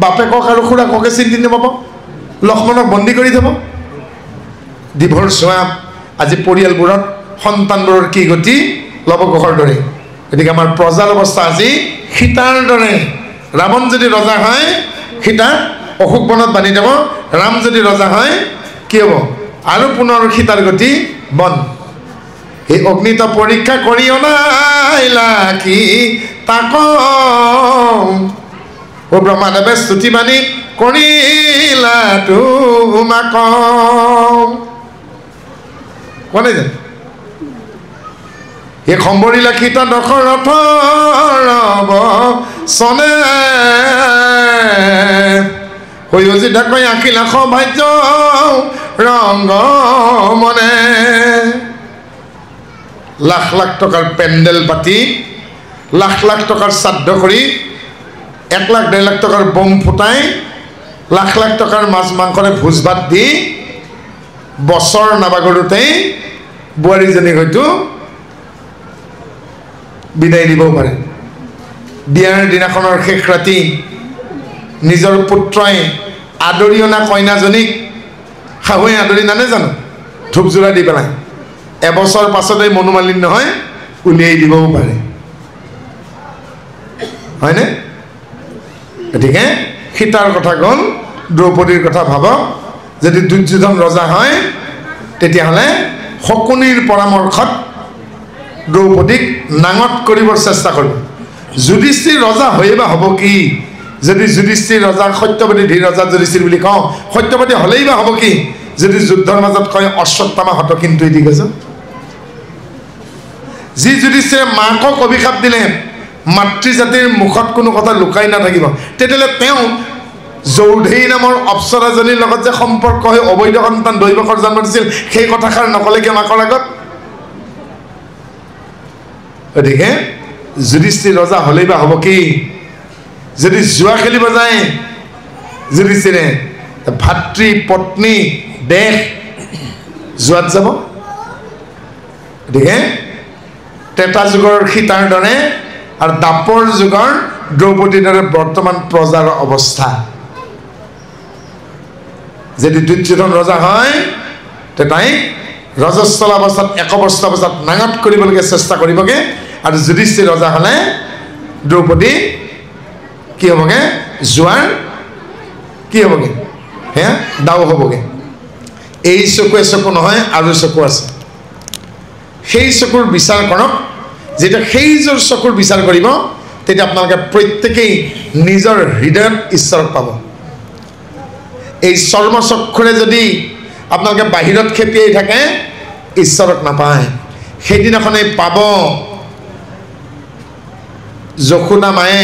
বাপেকক আৰু খুৰাককে চিন্তি নাপাব লক্ষ্মণক বন্দী কৰি থ'ব দিভৰ চোৱা আজি পৰিয়ালবোৰত সন্তানবোৰৰ কি গতি লৱকুশৰ দৰে গতিকে আমাৰ প্ৰজাৰ অৱস্থা আজি সীতাৰ দৰে ৰাৱণ যদি ৰজা হয় সীতা অশোক বনত বান্ধি যাব ৰাম যদি ৰজা হয় কি হ'ব আৰু পুনৰ সীতাৰ গতি বন এই অগ্নিত পৰীক্ষা কৰি অনাইলা কি তাক ও ব্ৰহ্মাদেৱে স্তুতি বাণী কৰিলা তোমাক কোনে জানে এই সম্বৰিলা সীতা দশৰথৰ বচনে হৈ অযোধ্যাকৈ আঁকিলা সৌভাগ্য ৰংগ মনে লাখ লাখ টকাৰ পেণ্ডেল পাতি লাখ লাখ টকাৰ শ্ৰাদ্ধ কৰি 1 লাখ 1.5 লাখ টকাৰ বম ফুটাই লাখ লাখ টকাৰ মাছ মাংসৰে ভোজ ভাত দি বছৰ নাবাগৰোতেই বোৱাৰীজনীক হয়তো বিদায় দিবও পাৰে বিয়াৰ দিনাখনৰ শেষ ৰাতি নিজৰ পুত্ৰই আদৰি অনা কইনাজনীক শাহুৱে আদৰি নানে জানো ধূপজোৰা দি পেলাই এবছৰ পাছতেই মনোমালিন্য হয় উলিয়াই দিবও পাৰে হয়নে গতিকে সীতাৰ কথা গ'ল দ্ৰৌপদীৰ কথা ভাবক যদি দুৰ্যোধন ৰজা হয় তেতিয়াহ'লে শকুনিৰ পৰামৰ্শত দ্ৰৌপদীক নাঙত কৰিবৰ চেষ্টা কৰিব যুধিষ্ঠিৰ ৰজা হয়ে বা হ'ব কি যদি যুধিষ্ঠিৰ ৰজা সত্যবাদী ধীৰ ৰজা যুধিষ্ঠিৰ বুলি কওঁ সত্যবাদী হ'লেই বা হ'ব কি যদি যুদ্ধৰ মাজত কয় অশ্বত্থামা হত কিন্তু দি গৈছে যি যুধিষ্ঠিৰে মাকক অভিশাপ দিলে মাতৃজাতিৰ মুখত কোনো কথা লুকাই নাথাকিব তেতিয়াহ'লে তেওঁ যৌধেয়ী নামৰ অপ্সৰাজনীৰ লগত যে সম্পৰ্ক হৈ অবৈধ সন্তান দৈৱকৰ জন্ম দিছিল সেই কথাষাৰ নকলে কিয় মাকৰ আগত গতিকে যুধিষ্ঠিৰ ৰজা হ'লেই বা হ'ব কি যদি জুৱা খেলিব যায় যুধিষ্ঠিৰে ভাতৃ পত্নী দেশ জুৱাত যাব গতিকে ত্ৰেতা যুগৰ সীতাৰ দৰে আৰু দাপৰ যুগৰ দ্ৰৌপদীৰ দৰে বৰ্তমান প্ৰজাৰ অৱস্থা যদি দুৰ্যোধন ৰজা হয় তাই ৰজস্বল অৱস্থাত একবস্ত অৱস্থাত নাঙত কৰিবলৈকে চেষ্টা কৰিবগে আৰু যুধিষ্ঠিৰ ৰজা হ'লে দ্ৰৌপদী কি হ'বগে জোৱাৰ কি হ'বগে হে দাও হ'বগে এই চকুৱে চকু নহয় আৰু চকু আছে সেই চকুৰ বিচাৰ কৰক যেতিয়া সেইযোৰ চকুৰ বিচাৰ কৰিব তেতিয়া আপোনালোকে প্ৰত্যেকেই নিজৰ হৃদয়ত ঈশ্বৰক পাব এই চৰ্মচক্ষুৰে যদি আপোনালোকে বাহিৰত খেপিয়াই থাকে ঈশ্বৰক নাপায় সেইদিনাখনেই পাব যশোদা মায়ে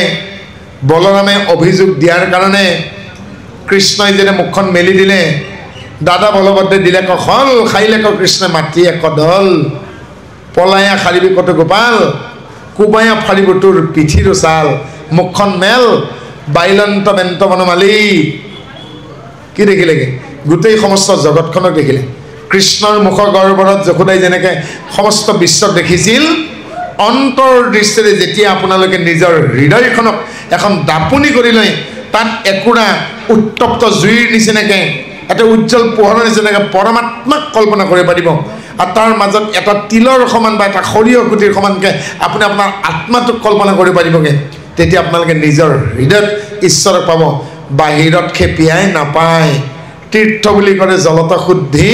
বলৰামে অভিযোগ দিয়াৰ কাৰণে কৃষ্ণই যেনে মুখখন মেলি দিলে দাদা বলভদ্ৰে দিলে কল খাইলে কৃষ্ণই মাতৃয়ে কদল পলায়া সাৰিবি কত গোপাল কুবায়া ফাৰিব তোৰ পিঠিৰ চাল মুখখন মেল বাইলন্ত বেন্ত বনমালী কি দেখিলেগে গোটেই সমস্ত জগতখনক দেখিলে কৃষ্ণৰ মুখৰ গৰ্ভত যশোদাই যেনেকৈ সমস্ত বিশ্বক দেখিছিল অন্তৰ দৃষ্টিৰে যেতিয়া আপোনালোকে নিজৰ হৃদয়খনক এখন দাপনি কৰি লৈ তাত একুৰা উত্তপ্ত জুইৰ নিচিনাকৈ এটা উজ্জ্বল পোহৰৰ নিচিনাকৈ পৰমাত্মাক কল্পনা কৰিব পাৰিব আৰু তাৰ মাজত এটা তিলৰ সমান বা এটা সৰিয়হ গুটিৰ সমানকৈ আপুনি আপোনাৰ আত্মাটোক কল্পনা কৰিব পাৰিবগৈ তেতিয়া আপোনালোকে নিজৰ হৃদয়ত ঈশ্বৰক পাব বাহিৰত খেপিয়াই নাপায় তীৰ্থ বুলি কৰে জলতা শুদ্ধি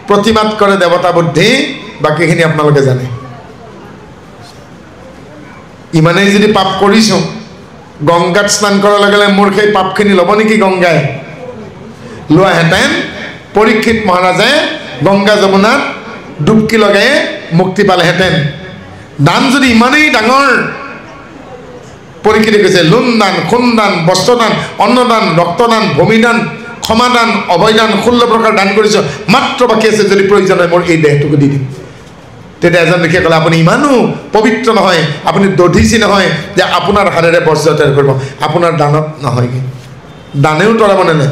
প্ৰতিমাত কৰে দেৱতা বুদ্ধি বাকীখিনি আপোনালোকে জানে ইমানেই যদি পাপ কৰিছোঁ গংগাত স্নান কৰাৰ লগে লগে মোৰ সেই পাপখিনি ল'ব নেকি গংগাই লোৱাহেঁতেন পৰীক্ষিত মহাৰাজে গংগা যমুনাত ডুবকি লগাই মুক্তি পালেহেঁতেন দান যদি ইমানেই ডাঙৰ পৰীক্ষিতে কৈছে লোন দান খুন দান বস্ত্ৰদান অন্নদান ৰক্তদান ভূমিদান ক্ষমাদান অভয়দান 16 প্ৰকাৰ দান কৰিছোঁ মাত্ৰ বাকী আছে যদি প্ৰয়োজন হয় মোৰ এই দেহটোকে দি দিম তেতিয়া এজন দেখি ক'লে আপুনি ইমানো পবিত্ৰ নহয় আপুনি দধিচি নহয় যে আপোনাৰ হাতেৰে বস্ত্ৰ তৈয়াৰ কৰিব আপোনাৰ দানত নহয়গৈ দানেও তৰাব নেনে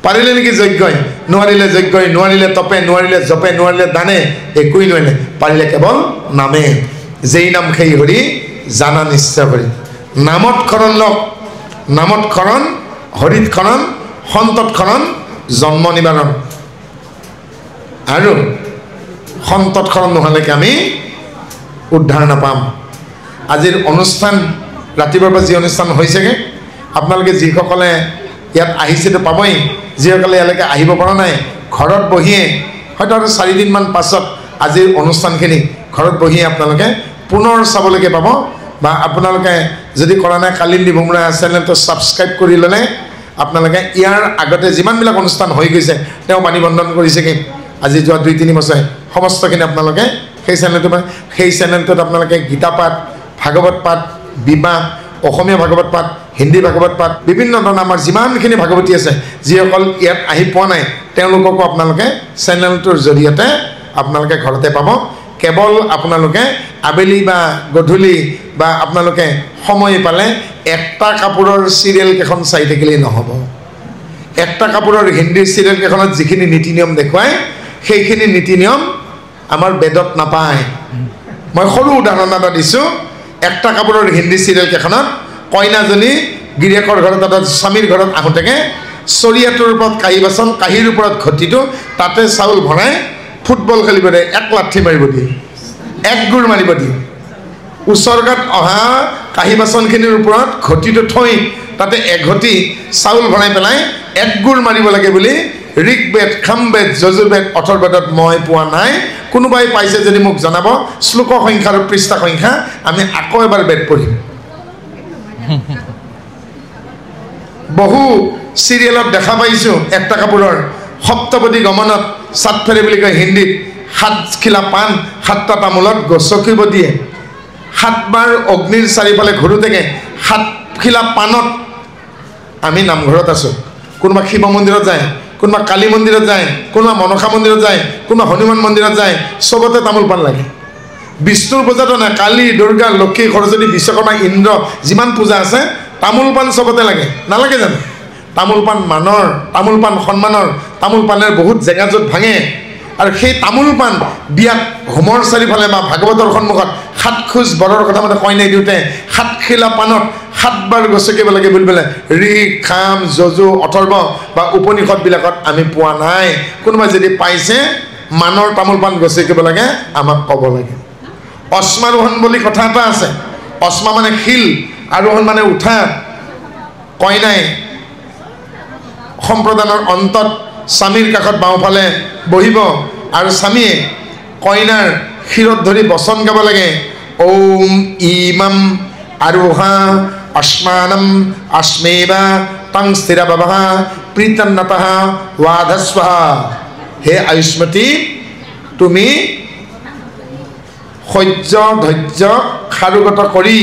পাৰিলে নেকি যজ্ঞই নোৱাৰিলে যজ্ঞই নোৱাৰিলে তপে নোৱাৰিলে জপে নোৱাৰিলে দানে একোৱেই নোৱাৰিলে পাৰিলে কেৱল নামে যেই নাম সেই হৰি জানা নিশ্চয় হৰি নামত খৰণ লওক নামত খৰণ হৰিত খৰণ সন্তত খৰণ জন্ম নিবাৰণ আৰু সন্তত খৰণ নহ'লেকে আমি উদ্ধাৰ নাপাম আজিৰ অনুষ্ঠান ৰাতিপুৱাৰ পৰা যি অনুষ্ঠান হৈছেগৈ আপোনালোকে যিসকলে ইয়াত আহিছেতো পাবই যিসকলে ইয়ালৈকে আহিব পৰা নাই ঘৰত বহিয়ে হয়তো আৰু 4 দিনমান পাছত আজিৰ অনুষ্ঠানখিনি ঘৰত বহিয়ে আপোনালোকে পুনৰ চাবলৈকে পাব বা আপোনালোকে যদি কৰা নাই কালিন্দী ভুমৰা চেনেলটো ছাবস্ক্ৰাইব কৰি ল'লে আপোনালোকে ইয়াৰ আগতে যিমানবিলাক অনুষ্ঠান হৈ গৈছে তেওঁ বাণী বন্ধন কৰিছেগৈ আজি যোৱা 2-3 বছৰ সমস্তখিনি আপোনালোকে সেই চেনেলটোত আপোনালোকে গীতা পাঠ ভাগৱত পাঠ বিবাহ অসমীয়া ভাগৱত পাঠ হিন্দী ভাগৱত পাঠ বিভিন্ন ধৰণৰ আমাৰ যিমানখিনি ভাগৱতী আছে যিসকল ইয়াত আহি পোৱা নাই তেওঁলোককো আপোনালোকে চেনেলটোৰ জৰিয়তে আপোনালোকে ঘৰতে পাব কেৱল আপোনালোকে আবেলি বা গধূলি বা আপোনালোকে সময় পালে একটা কাপোৰৰ চিৰিয়েল কেইখন চাই থাকিলেই নহ'ব একটা কাপোৰৰ হিন্দীৰ চিৰিয়েল কেইখনত যিখিনি নীতি নিয়ম দেখুৱায় সেইখিনি নীতি নিয়ম আমাৰ বেদত নাপায় মই সৰু উদাহৰণ এটা দিছোঁ একটা কাপোৰৰ হিন্দী চিৰিয়েল কেইখনত কইনাজনী গিৰিয়েকৰ ঘৰত স্বামীৰ ঘৰত আহোঁতেকে চৰিয়াটোৰ ওপৰত কাঁহী বাচন কাঁহীৰ ওপৰত ঘটিটো তাতে চাউল ভৰাই ফুটবল খেলিব দিয়ে 1 লাঠি মাৰিব দিয়ে 1 গুৰ মাৰিব দিয়ে উচৰ্গাত অহা কাঁহী বাচনখিনিৰ ওপৰত ঘটিটো থৈ তাতে এঘটি চাউল ভৰাই পেলাই এক গুৰ মাৰিব লাগে বুলি ঋকবেদ, সামবেদ, যজুৰ্বেদ, অথৰ্ববেদত মই পোৱা নাই। কোনোবাই পাইছে যদি মোক জনাব। শ্লোক সংখ্যা আৰু পৃষ্ঠা সংখ্যা আমি আকৌ এবাৰ বেদ পঢ়িম। বহু চিৰিয়েলত দেখা পাইছোঁ একটা কাপোৰৰ সপ্তপদী গমনত চাটফেৰে বুলি কয় হিন্দীত 7 খিলা পাণ 7টা তামোলত গছকিব দিয়ে। 7 বাৰ অগ্নিৰ চাৰিওফালে ঘূৰোতেগে 7 খিলা পাণত আমি নামঘৰত আছোঁ। কোনোবা শিৱ মন্দিৰত যায়, কোনোবা কালী মন্দিৰত যায়, কোনোবা মনসা মন্দিৰত যায়, কোনোবা হনুমান মন্দিৰত যায়, চবতে তামোল পাণ লাগে। বিষ্ণুৰ পূজাটো নাই, কালী, দুৰ্গা, লক্ষী, সৰস্বতী, বিশ্বকৰ্মা, ইন্দ্ৰ যিমান পূজা আছে তামোল পাণ চবতে লাগে। নালাগে জানো? তামোল পাণ মানৰ, তামোল পাণ সন্মানৰ, তামোল পাণেৰ বহুত জেগা য'ত ভাঙে। আৰু সেই তামোল পাণ বিয়াত হোমৰ চাৰিওফালে বা ভাগৱতৰ সন্মুখত 7 খোজ বৰৰ কথা মতে কইনাই দিওঁতে 7 খিলা পাণত 7 বাৰ গছকিব লাগে বুলি পেলাই ঋক, সাম, যজু, অথৰ্ব বা উপনিষদবিলাকত আমি পোৱা নাই। কোনোবাই যদি পাইছে মানৰ তামোল পাণ গছকিব লাগে আমাক ক'ব লাগে। অশ্মাৰোহণ বুলি কথা এটা আছে। অশ্মা মানে শিল, আৰোহণ মানে উঠা। কইনাই সম্প্ৰদানৰ অন্তত স্বামীৰ কাষত বাওঁফালে বহিব আৰু স্বামীয়ে কইনাৰ শিৰত ধৰি বচন গাব লাগে। ওম ইমাম আৰোহা অশ্মানম অশ্মেবা তং স্থিৰা বাবাহা প্ৰীতন্নতঃ ৱাধস্বহা। হে আয়ুষ্মতী, তুমি সহ্য ধৈৰ্য সাৰোগত কৰি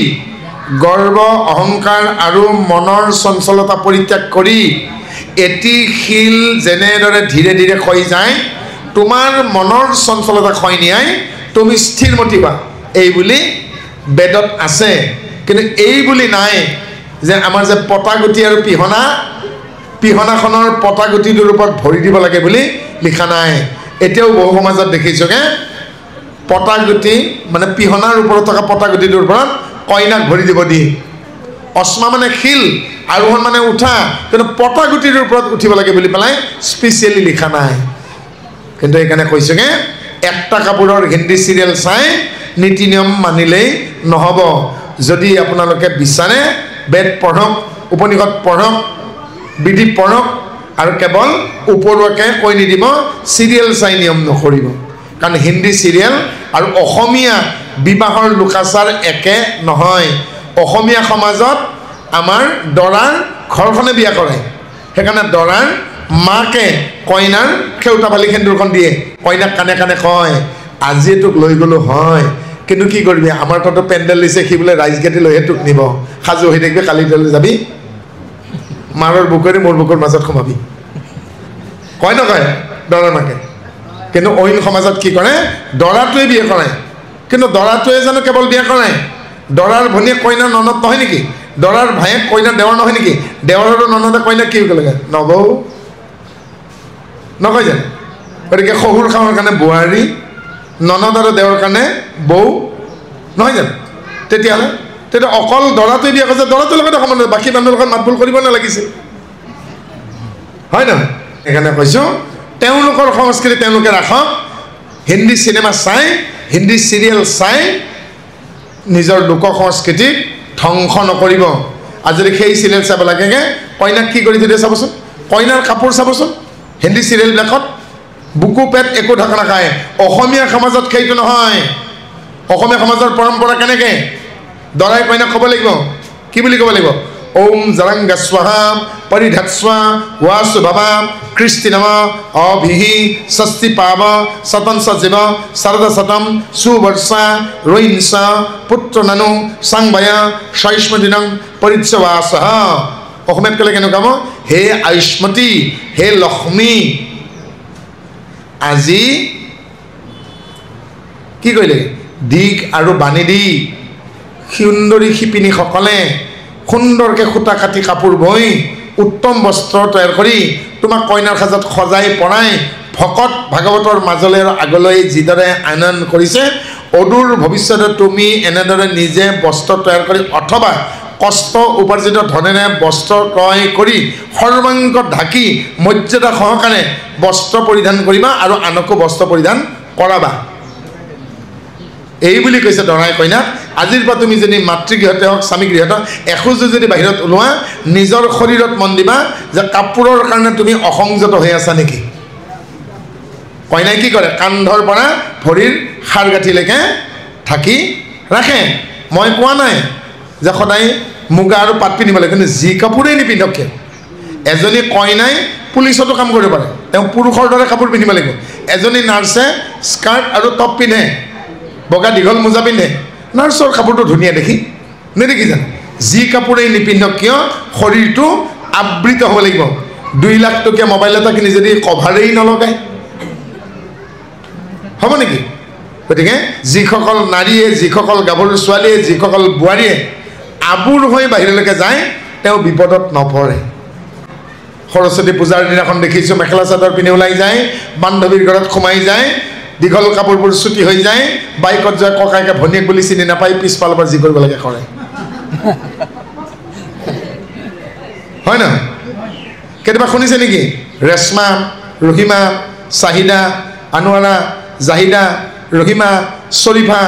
গৰ্ব অহংকাৰ আৰু মনৰ চঞ্চলতা পৰিত্যাগ কৰি এটি শিল যেনেদৰে ধীৰে ধীৰে ক্ষয় যায়, তোমাৰ মনৰ চঞ্চলতা ক্ষয় নিয়াই তুমি স্থিৰমতি হোৱা। এই বুলি বেদত আছে। কিন্তু এই বুলি নাই যে আমাৰ যে পটাগুটি আৰু পিহনাখনৰ পটাগুটিটোৰ ওপৰত ভৰি দিব লাগে বুলি লিখা নাই। এতিয়াও বহু সমাজত দেখিছোঁগে পটাগুটি মানে পিহনাৰ ওপৰত থকা পটাগুটিটোৰ ওপৰত কইনাক ভৰি দিব দিয়ে। অশ্মা মানে শিল, আৰোহণ মানে উঠা, কিন্তু পটাগুটিৰ ওপৰত উঠিব লাগে বুলি পেলাই স্পেচিয়েলি লিখা নাই। কিন্তু সেইকাৰণে কৈছোঁগে একটা কাপোৰৰ হিন্দী চিৰিয়েল চাই নীতি নিয়ম মানিলেই নহ'ব। যদি আপোনালোকে বিচাৰে বেদ পঢ়ক, উপনিষদ পঢ়ক, বিধি পঢ়ক, আৰু কেৱল উপৰুৱাকৈ কৈ নিদিব চিৰিয়েল চাই নিয়ম নকৰিব। কাৰণ হিন্দী চিৰিয়েল আৰু অসমীয়া বিবাহৰ লোকাচাৰ একে নহয়। অসমীয়া সমাজত আমাৰ দৰাৰ ঘৰখনে বিয়া কৰে। সেইকাৰণে দৰাৰ মাকে কইনাৰ সেউতা ফালি সেন্দুৰখন দিয়ে। কইনাক কাণে কাণে কয় আজি তোক লৈ গ'লো হয়, কিন্তু কি কৰিবি আমাৰ তাতো পেণ্ডেল দিছে, সি বোলে ৰাইজ গাড়ী লৈহে তোক নিব। সাজু হৈ থাকিবি, কালি তালৈ যাবি, মাৰৰ বুকুৰে মোৰ বুকুৰ মাজত সোমাবি, কয় নকয় দৰাৰ মাকে। কিন্তু অইন সমাজত কি কৰে, দৰাটোৱে বিয়া কৰে। কিন্তু দৰাটোৱে জানো কেৱল বিয়া কৰে? দৰাৰ ভনীয়ে কইনাৰ ননদ নহয় নেকি? দৰাৰ ভায়েক কইনাৰ দেৱৰ নহয় নেকি? দেৱৰ আৰু ননদে কইনাক কি কৰিব লাগে? নবৌ নকয় জানো? গতিকে শহুৰ শাহুৰ কাৰণে বোৱাৰী, ননদ আৰু দেৱৰ কাৰণে বৌ, নহয় জানো? তেতিয়াহ'লে অকল দৰাটোৱে বিয়া কৰিছে, দৰাটোৰ লগতে সম্বন্ধ, বাকী মানুহৰ লগত মাতবোল কৰিব নালাগিছিল, হয় নহয়? সেইকাৰণে কৈছোঁ তেওঁলোকৰ সংস্কৃতি তেওঁলোকে ৰাখক। হিন্দী চিনেমা চাই, হিন্দী চিৰিয়েল চাই নিজৰ লোক সংস্কৃতিক ধ্বংস নকৰিব। আৰু যদি সেই চিৰিয়েল চাব লাগেগে, কইনাক কি কৰি দিয়ে চাবচোন, কইনাৰ কাপোৰ চাবচোন হিন্দী চিৰিয়েলবিলাকত, বুকু পেট একো ঢাকা নাখায়। অসমীয়া সমাজত সেইটো নহয়। অসমীয়া সমাজৰ পৰম্পৰা কেনেকৈ? দৰাই কইনাক ক'ব লাগিব, কি বুলি ক'ব লাগিব? ওম জৰংগ স্বাহা পৰিধৎস্বা ৱাসু ভবা কৃষ্টি নম অভিহি ষষ্ঠি পাৱ শতংস জীৱ শৰদ শতম সুবৰ্ষা ৰৈংসা পুত্ৰ নানু সংভয়া শৈষ্মদিনং পৰিচ্ছৱাসহ। অসমীয়াত ক'লে কেনেকুৱা হ'ব? হে আয়ুষ্মতী, হে লক্ষ্মী, আজি কি কৰিলে? দিক আৰু বাণী দি সুন্দৰী শিপিনীসকলে সুন্দৰকৈ সূতা কাটি কাপোৰ বৈ উত্তম বস্ত্ৰ তৈয়াৰ কৰি তোমাক কইনাৰ সাজত সজাই পৰাই ভকত ভাগৱতৰ মাজলৈ আৰু আগলৈ যিদৰে আনয়ন কৰিছে, অদূৰ ভৱিষ্যতে তুমি এনেদৰে নিজে বস্ত্ৰ তৈয়াৰ কৰি অথবা কষ্ট উপাৰ্জিত ধনেৰে বস্ত্ৰ ক্ৰয় কৰি সৰ্বাংগ ঢাকি মৰ্যাদা সহকাৰে বস্ত্ৰ পৰিধান কৰিবা আৰু আনকো বস্ত্ৰ পৰিধান কৰাবা। এই বুলি কৈছে দৰাই কইনাক আজিৰ পৰা তুমি যদি মাতৃগৃহতে হওক স্বামীগৃহতে হওক এখোজো যদি বাহিৰত ওলোৱা নিজৰ শৰীৰত মন দিবা যে কাপোৰৰ কাৰণে তুমি অসংযত হৈ আছা নেকি কইনাই কি কৰে কান্ধৰ পৰা ভৰিৰ হাড়গাঁঠিলৈকে ঢাকি ৰাখে মই কোৱা নাই যে সদায় মুগা আৰু পাত পিন্ধিব লাগে কিন্তু যি কাপোৰেই নিপিন্ধক কিয় এজনী কইনাই পুলিচতো কাম কৰিব পাৰে তেওঁ পুৰুষৰ দৰে কাপোৰ পিন্ধিব লাগিব এজনী নাৰ্ছে স্কাৰ্ট আৰু টপ পিন্ধে বগা দীঘল মোজা পিন্ধে নাৰ্ছৰ কাপোৰটো ধুনীয়া দেখি নেদেখি জানো যি কাপোৰেই নিপিন্ধক কিয় শৰীৰটো আবৃত হ'ব লাগিব 2 লাখ টকীয়া মোবাইল এটা কিনি যদি কভাৰেই নলগায় হ'ব নেকি গতিকে যিসকল নাৰীয়ে যিসকল গাভৰু ছোৱালীয়ে যিসকল বোৱাৰীয়ে আবুৰ হৈ বাহিৰলৈকে যায় তেওঁ বিপদত নপৰে সৰস্বতী পূজাৰ দিনাখন দেখিছোঁ মেখেলা চাদৰ পিন্ধি ওলাই যায় বান্ধৱীৰ ঘৰত সোমাই যায় দীঘল কাপোৰবোৰ ছুটি হৈ যায় বাইকত যোৱা ককাইকে ভনীয়েক বুলি চিনি নাপায় পিছফালৰ পৰা যি কৰিব লাগে কৰে হয় ন কেতিয়াবা শুনিছে নেকি ৰেশমা ৰহিমা চাহিদা আনোৱাৰা জাহিদা ৰহিমা শৰীফা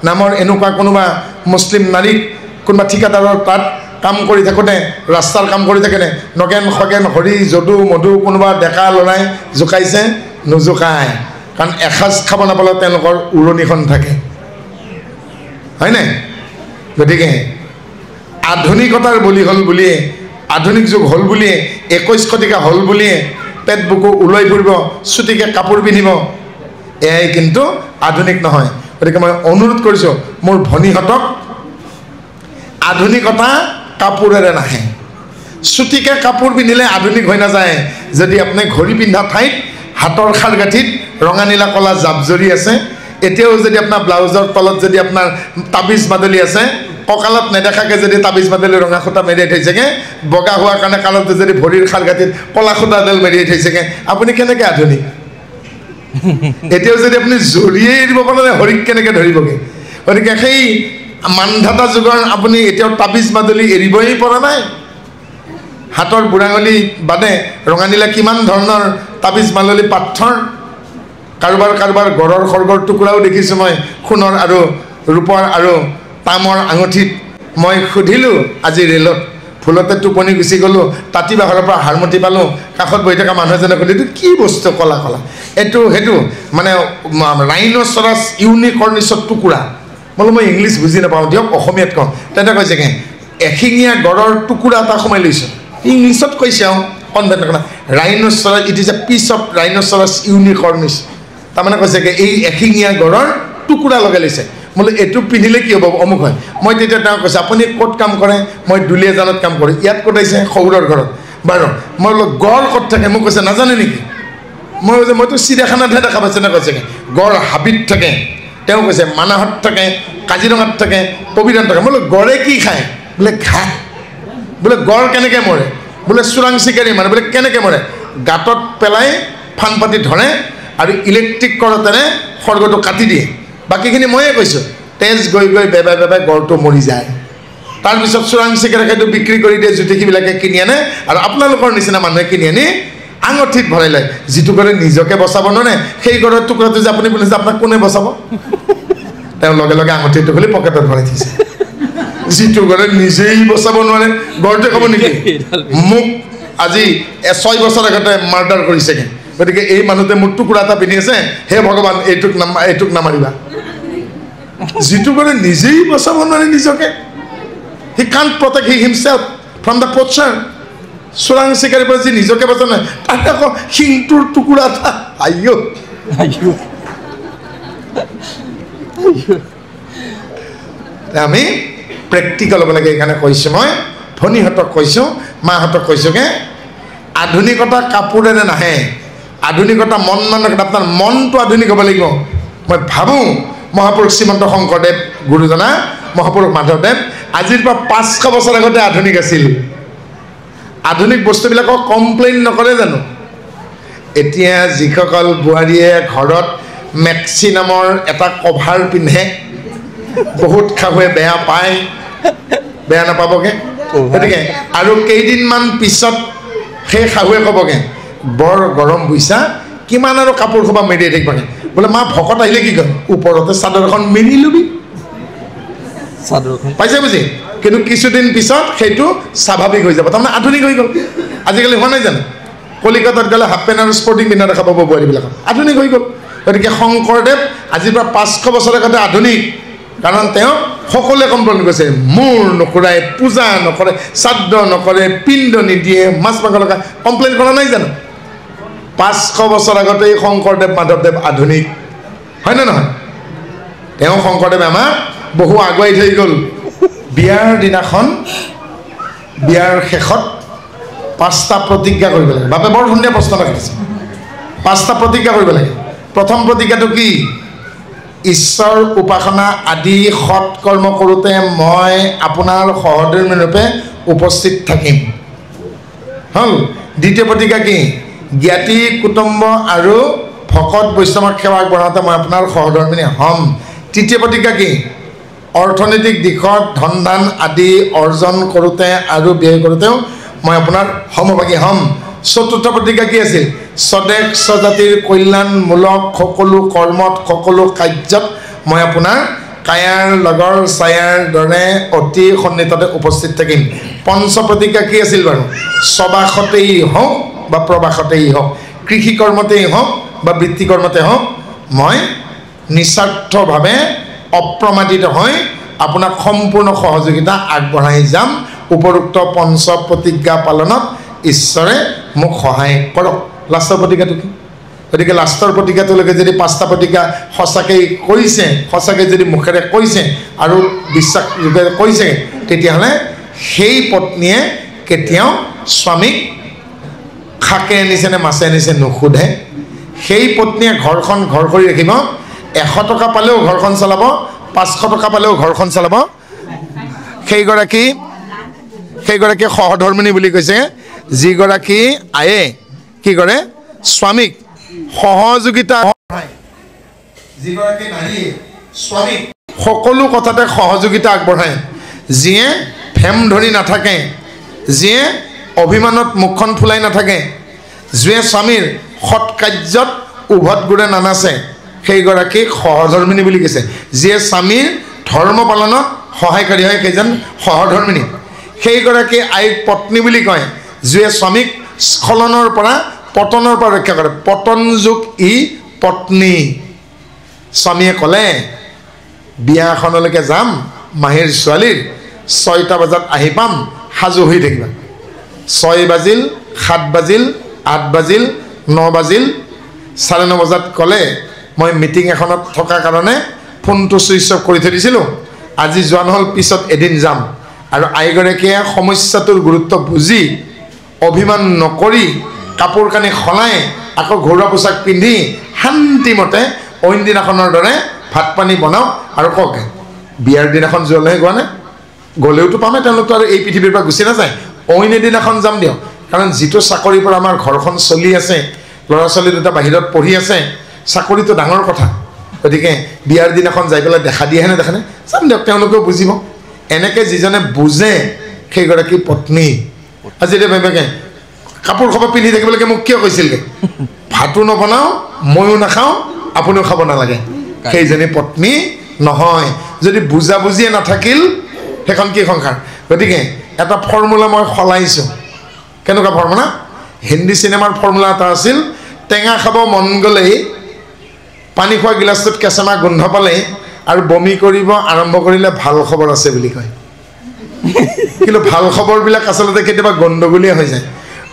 নামৰ এনেকুৱা কোনোবা মুছলিম নাৰীক কোনোবা ঠিকাদাৰৰ তাত কাম কৰি থাকোঁতে ৰাস্তাৰ কাম কৰি থাকেনে নগেন খগেন হৰি যদু মধু কোনোবা ডেকা ল'ৰাই জোকাইছে নোজোকায় কাৰণ এসাঁজ খাব নাপালেও তেওঁলোকৰ উৰণিখন থাকে হয়নে গতিকে আধুনিকতাৰ বলি হ'ল বুলিয়ে আধুনিক যুগ হ'ল বুলিয়ে 21 শতিকা হ'ল বুলিয়ে পেট বুকু ওলাই ফুৰিব চুটিকে কাপোৰ পিন্ধিব এয়াই কিন্তু আধুনিক নহয় গতিকে মই অনুৰোধ কৰিছোঁ মোৰ ভনীহঁতক আধুনিকতা কাপোৰেৰে নাহে চুটিকে কাপোৰ পিন্ধিলে আধুনিক হৈ নাযায় যদি আপুনি ঘড়ী পিন্ধা ঠাইত হাতৰ খাৰগাঁঠিত ৰঙা নীলা কলা জাপজৰি আছে এতিয়াও যদি আপোনাৰ ব্লাউজৰ তলত যদি আপোনাৰ তাবিজ মাদলি আছে কঁকালত নেদেখাকৈ যদি তাবিজ মাদলি ৰঙা সূতা মেৰিয়াই থৈছেগৈ বগা হোৱাৰ কাৰণে কালতে যদি ভৰিৰ খাৰগাঁঠিত কলা সূতাডাল মেৰিয়াই থৈছেগৈ আপুনি কেনেকৈ আধুনিক এতিয়াও যদি আপুনি জৰিয়েই দিব পাৰে হৰিক কেনেকৈ ধৰিবগৈ গতিকে সেই মানধাতা যুগৰ আপুনি এতিয়াও তাবিজ মাদলি এৰিবই পৰা নাই হাতৰ বুঢ়াঙলি বাদে ৰঙানীলা কিমান ধৰণৰ তাবিজ মাদলি পাথৰ কাৰোবাৰ কাৰোবাৰ গড়ৰ খৰ্গৰ টুকুৰাও দেখিছোঁ মই সোণৰ আৰু ৰূপৰ আৰু তামৰ আঙুঠিত মই সুধিলোঁ আজি ৰেলত ফুলতে টোপনি গুচি গ'লোঁ তাঁতিবাহৰৰ পৰা হাৰমতি পালোঁ কাষত বহি থকা মানুহ এজনে সুধিলোঁ কি বস্তু কলা কলা এইটো সেইটো মানে ৰাইন'চৰাছ ইউনিকৰ্নিছৰ টুকুৰা বোলো মই ইংলিছ বুজি নাপাওঁ দিয়ক অসমীয়াত কওঁ তেন্তে কৈছেগৈ এশিঙীয়া গড়ৰ টুকুৰা এটা সোমাই লৈছোঁ ইংলিছত কৈছে আৰু convent rhinoceros it is a pitch of rhinoceros unicornis তাৰমানে কৈছেগৈ এই এশিঙীয়া গড়ৰ টুকুৰা লগাই লৈছে বোলো এইটো পিন্ধিলে কি হ'ব অমুক হয় মই তেতিয়া তেওঁ কৈছে আপুনি ক'ত কাম কৰে মই দুলীয়াজানত কাম কৰোঁ ইয়াত ক'ত আহিছে শহুৰৰ ঘৰত বাৰু মই বোলো গড় ক'ত থাকে মোক কৈছে নাজানে নেকি মই কৈছে মইতো চিৰিয়াখানাতহে দেখা পাইছে নে কৈছেগৈ গড় হাবিত থাকে তেওঁ কৈছে মানাহত থাকে কাজিৰঙাত থাকে পবিতৰাত থাকে বোলো গড়ে কি খায় বোলে ঘাঁহ বোলে গড় কেনেকৈ মৰে বোলে চোৰাং চিকাৰী মানে বোলে কেনেকৈ মৰে গাঁতত পেলাই ফান পাতি ধৰে আৰু ইলেক্ট্ৰিক কৰতেৰে খৰ্গটো কাটি দিয়ে বাকীখিনি ময়ে কৈছোঁ তেজ গৈ গৈ বেবাই বেবাই গড়টো মৰি যায় তাৰপিছত চোৰাং চিকাৰীকে সেইটো বিক্ৰী কৰি দিয়ে জ্যোতিষীবিলাকে কিনি আনে আৰু আপোনালোকৰ নিচিনা মানুহে কিনি আনি আঙঠিত ভৰাই লয় যিটো গড়ে নিজকে বচাব নোৱাৰে সেই গড়ৰ টুকুৰাটো যে আপুনি বুলিছে আপোনাক কোনে বচাব তেওঁ লগে লগে আঙঠিটো খুলি পকেটত ভৰাই থৈছে যিটো গড়ে নিজেই বচাব নোৱাৰে গড়টোৱে ক'ব নেকি মোক আজি 6 বছৰ আগতে মাৰ্ডাৰ কৰিছেগৈ গতিকে এই মানুহটোৱে মোৰ টুকুৰা এটা পিন্ধি আছে হে ভগৱান এইটোক নামাৰিবা যিটো গড়ে নিজেই বচাব নোৱাৰে নিজকে he can't protect he himself from the poacher চোৰাং চিকাৰীৰ পৰা যি নিজকে বচা নাই তাত আকৌ শিংটোৰ টুকুৰা এটা আমি প্ৰেক্টিকেল হ'ব লাগে এইকাৰণে কৈছোঁ মই ভনীহঁতক কৈছোঁ মাহঁতক কৈছোঁগৈ আধুনিকতা কাপোৰেৰে নাহে আধুনিকতা মন মানসিকতা আপোনাৰ মনটো আধুনিক হ'ব লাগিব মই ভাবোঁ মহাপুৰুষ শ্ৰীমন্ত শংকৰদেৱ গুৰুজনা মহাপুৰুষ মাধৱদেৱ আজিৰ পৰা 500 বছৰ আগতে আধুনিক আছিল আধুনিক বস্তুবিলাকক কমপ্লেইন নকৰে জানো এতিয়া যিসকল বোৱাৰীয়ে ঘৰত মেক্সি নামৰ এটা কভাৰ পিন্ধে বহুত শাহুৱে বেয়া পায় বেয়া নাপাবগৈ গতিকে আৰু কেইদিনমান পিছত সেই শাহুৱে ক'বগৈ বৰ গৰম বুইছা কিমান আৰু কাপোৰ খোপা মেৰিয়াই থাকিবগৈ বোলে মা ভকত আহিলে কি কয় ওপৰতে চাদৰ এখন মেলি ল'বি পাইছে বুজি কিন্তু কিছুদিন পিছত সেইটো স্বাভাৱিক হৈ যাব তাৰমানে আধুনিক হৈ গ'ল আজিকালি হোৱা নাই জানো কলিকতাত গ'লে হাফ পেণ্ট আৰু স্পৰ্টিং পিন্ধা দেখা পাব বোৱাৰীবিলাকক আধুনিক হৈ গ'ল গতিকে শংকৰদেৱ আজিৰ পৰা 500 বছৰ আগতে আধুনিক কাৰণ তেওঁ সকলোৱে কমপ্লেইন কৰিছে মূৰ নকৰাই পূজা নকৰে শ্ৰাদ্ধ নকৰে পিণ্ড নিদিয়ে মাছ মাংস লগা কমপ্লেইন কৰা নাই জানো 500 বছৰ আগতেই শংকৰদেৱ মাধৱদেৱ আধুনিক হয় নে নহয় তেওঁ শংকৰদেৱে আমাক বহু আগুৱাই থৈ গ'ল বিয়াৰ দিনাখন বিয়াৰ শেষত 5টা প্ৰতিজ্ঞা কৰিব লাগে বাপে বৰ ধুনীয়া প্ৰশ্ন ৰাখিছে 5টা প্ৰতিজ্ঞা কৰিব লাগে প্ৰথম প্ৰতিজ্ঞাটো কি ঈশ্বৰ উপাসনা আদি সৎ কৰ্ম কৰোঁতে মই আপোনাৰ সহধৰ্মী ৰূপে উপস্থিত থাকিম হ'ল দ্বিতীয় প্ৰতিজ্ঞা কি জ্ঞাতি কুটুম্ব আৰু ভকত বৈষ্ণৱক সেৱা আগবঢ়াওঁতে মই আপোনাৰ সহধৰ্মিনী হ'ম তৃতীয় প্ৰতিজ্ঞা কি অৰ্থনৈতিক দিশত ধন ধান আদি অৰ্জন কৰোঁতে আৰু ব্যয় কৰোঁতেও মই আপোনাৰ সমভাগী হ'ম চতুৰ্থ প্ৰতিজ্ঞা কি আছিল স্বদেশ স্বজাতিৰ কল্যাণমূলক সকলো কৰ্মত সকলো কাৰ্যত মই আপোনাৰ কায়াৰ লগৰ ছায়াৰ দৰে অতি সন্নিহিততে উপস্থিত থাকিম পঞ্চ প্ৰতিজ্ঞা কি আছিল বাৰু স্ববাসতেই হওক বা প্ৰবাসতেই হওক কৃষি কৰ্মতেই হওক বা বৃত্তি কৰ্মতে হওক মই নিস্বাৰ্থভাৱে অপ্ৰমাদিত হৈ আপোনাক সম্পূৰ্ণ সহযোগিতা আগবঢ়াই যাম উপৰোক্ত পঞ্চ প্ৰতিজ্ঞা পালনত ঈশ্বৰে মোক সহায় কৰক লাষ্টৰ প্ৰতিজ্ঞাটো কি গতিকে লাষ্টৰ প্ৰতিজ্ঞাটোলৈকে যদি 5টা প্ৰতিজ্ঞা সঁচাকৈ কৈছে সঁচাকৈ যদি মুখেৰে কৈছে আৰু বিশ্বাসযোগে কৈছে তেতিয়াহ'লে সেই পত্নীয়ে কেতিয়াও স্বামীক শাকে আনিছে নে মাছে আনিছে নুসুধে সেই পত্নীয়ে ঘৰখন ঘৰ কৰি ৰাখিব 100 টকা পালেও ঘৰখন চলাব 500 টকা পালেও ঘৰখন চলাব সেইগৰাকী সহধৰ্মিনী বুলি কৈছে যিগৰাকী আয়ে কি কৰে স্বামীক সহযোগিতা যিগৰাকী নাৰীয়ে স্বামীক সকলো কথাতে সহযোগিতা আগবঢ়ায় যিয়ে ফেম ধৰি নাথাকে যিয়ে অভিমানত মুখখন ফুলাই নাথাকে যিয়ে স্বামীৰ সৎকাৰ্যত উভত গুৰে নানাচে সেইগৰাকী সহধৰ্মিনী বুলি কৈছে যিয়ে স্বামীৰ ধৰ্ম পালনত সহায়কাৰী হয় সেইজন সহধৰ্মিনী সেইগৰাকী আইক পত্নী বুলি কয় যিয়ে স্বামীক স্খলনৰ পৰা পতনৰ পৰা ৰক্ষা কৰে পতন যুগ ই পত্নী স্বামীয়ে ক'লে বিয়াখনলৈকে যাম মাহীৰ ছোৱালীৰ 6টা বজাত আহি পাম সাজু হৈ থাকিবা 6 বাজিল 7 বাজিল 8 বাজিল 9 বাজিল 9:30 বজাত ক'লে মই মিটিং এখনত থকা কাৰণে ফোনটো ছুইচ অফ কৰি থৈ দিছিলোঁ আজি যোৱা নহ'ল পিছত এদিন যাম আৰু আইগৰাকীয়ে সমস্যাটোৰ গুৰুত্ব বুজি অভিমান নকৰি কাপোৰ কানি সলাই আকৌ ঘৰুৱা পোছাক পিন্ধি শান্তিমতে অইন দিনাখনৰ দৰে ভাত পানী বনাওক আৰু কওক বিয়াৰ দিনাখন যোৱালৈহে গোৱা নে গ'লেওতো পামে তেওঁলোকতো আৰু এই পৃথিৱীৰ পৰা গুচি নাযায় অইন এদিনাখন যাম দিয়ক কাৰণ যিটো চাকৰিৰ পৰা আমাৰ ঘৰখন চলি আছে ল'ৰা ছোৱালী দুটা বাহিৰত পঢ়ি আছে চাকৰিটো ডাঙৰ কথা গতিকে বিয়াৰ দিনাখন যাই পেলাই দেখা দিয়েহে নেদেখা নে যাম দিয়ক তেওঁলোকেও বুজিব এনেকৈ যিজনে বুজে সেইগৰাকী পত্নী আজি এতিয়া ভাবিকে কাপোৰ খোপা পিন্ধি থাকিবলৈকে মোক কিয় কৈছিলগৈ ভাতো নবনাওঁ ময়ো নাখাওঁ আপুনিও খাব নালাগে সেইজনী পত্নী নহয় যদি বুজাবুজিয়ে নাথাকিল সেইখন কি সংসাৰ গতিকে এটা ফৰ্মুলা মই সলাইছোঁ কেনেকুৱা ফৰ্মুলা হিন্দী চিনেমাৰ ফৰ্মুলা এটা আছিল টেঙা খাব মন গ'লেই পানী খোৱা গিলাচটোত কেঁচেমা গোন্ধ পালেই আৰু বমি কৰিব আৰম্ভ কৰিলে ভাল খবৰ আছে বুলি কয় কিন্তু ভাল খবৰবিলাক আচলতে কেতিয়াবা গণ্ডগোলীয়া হৈ যায়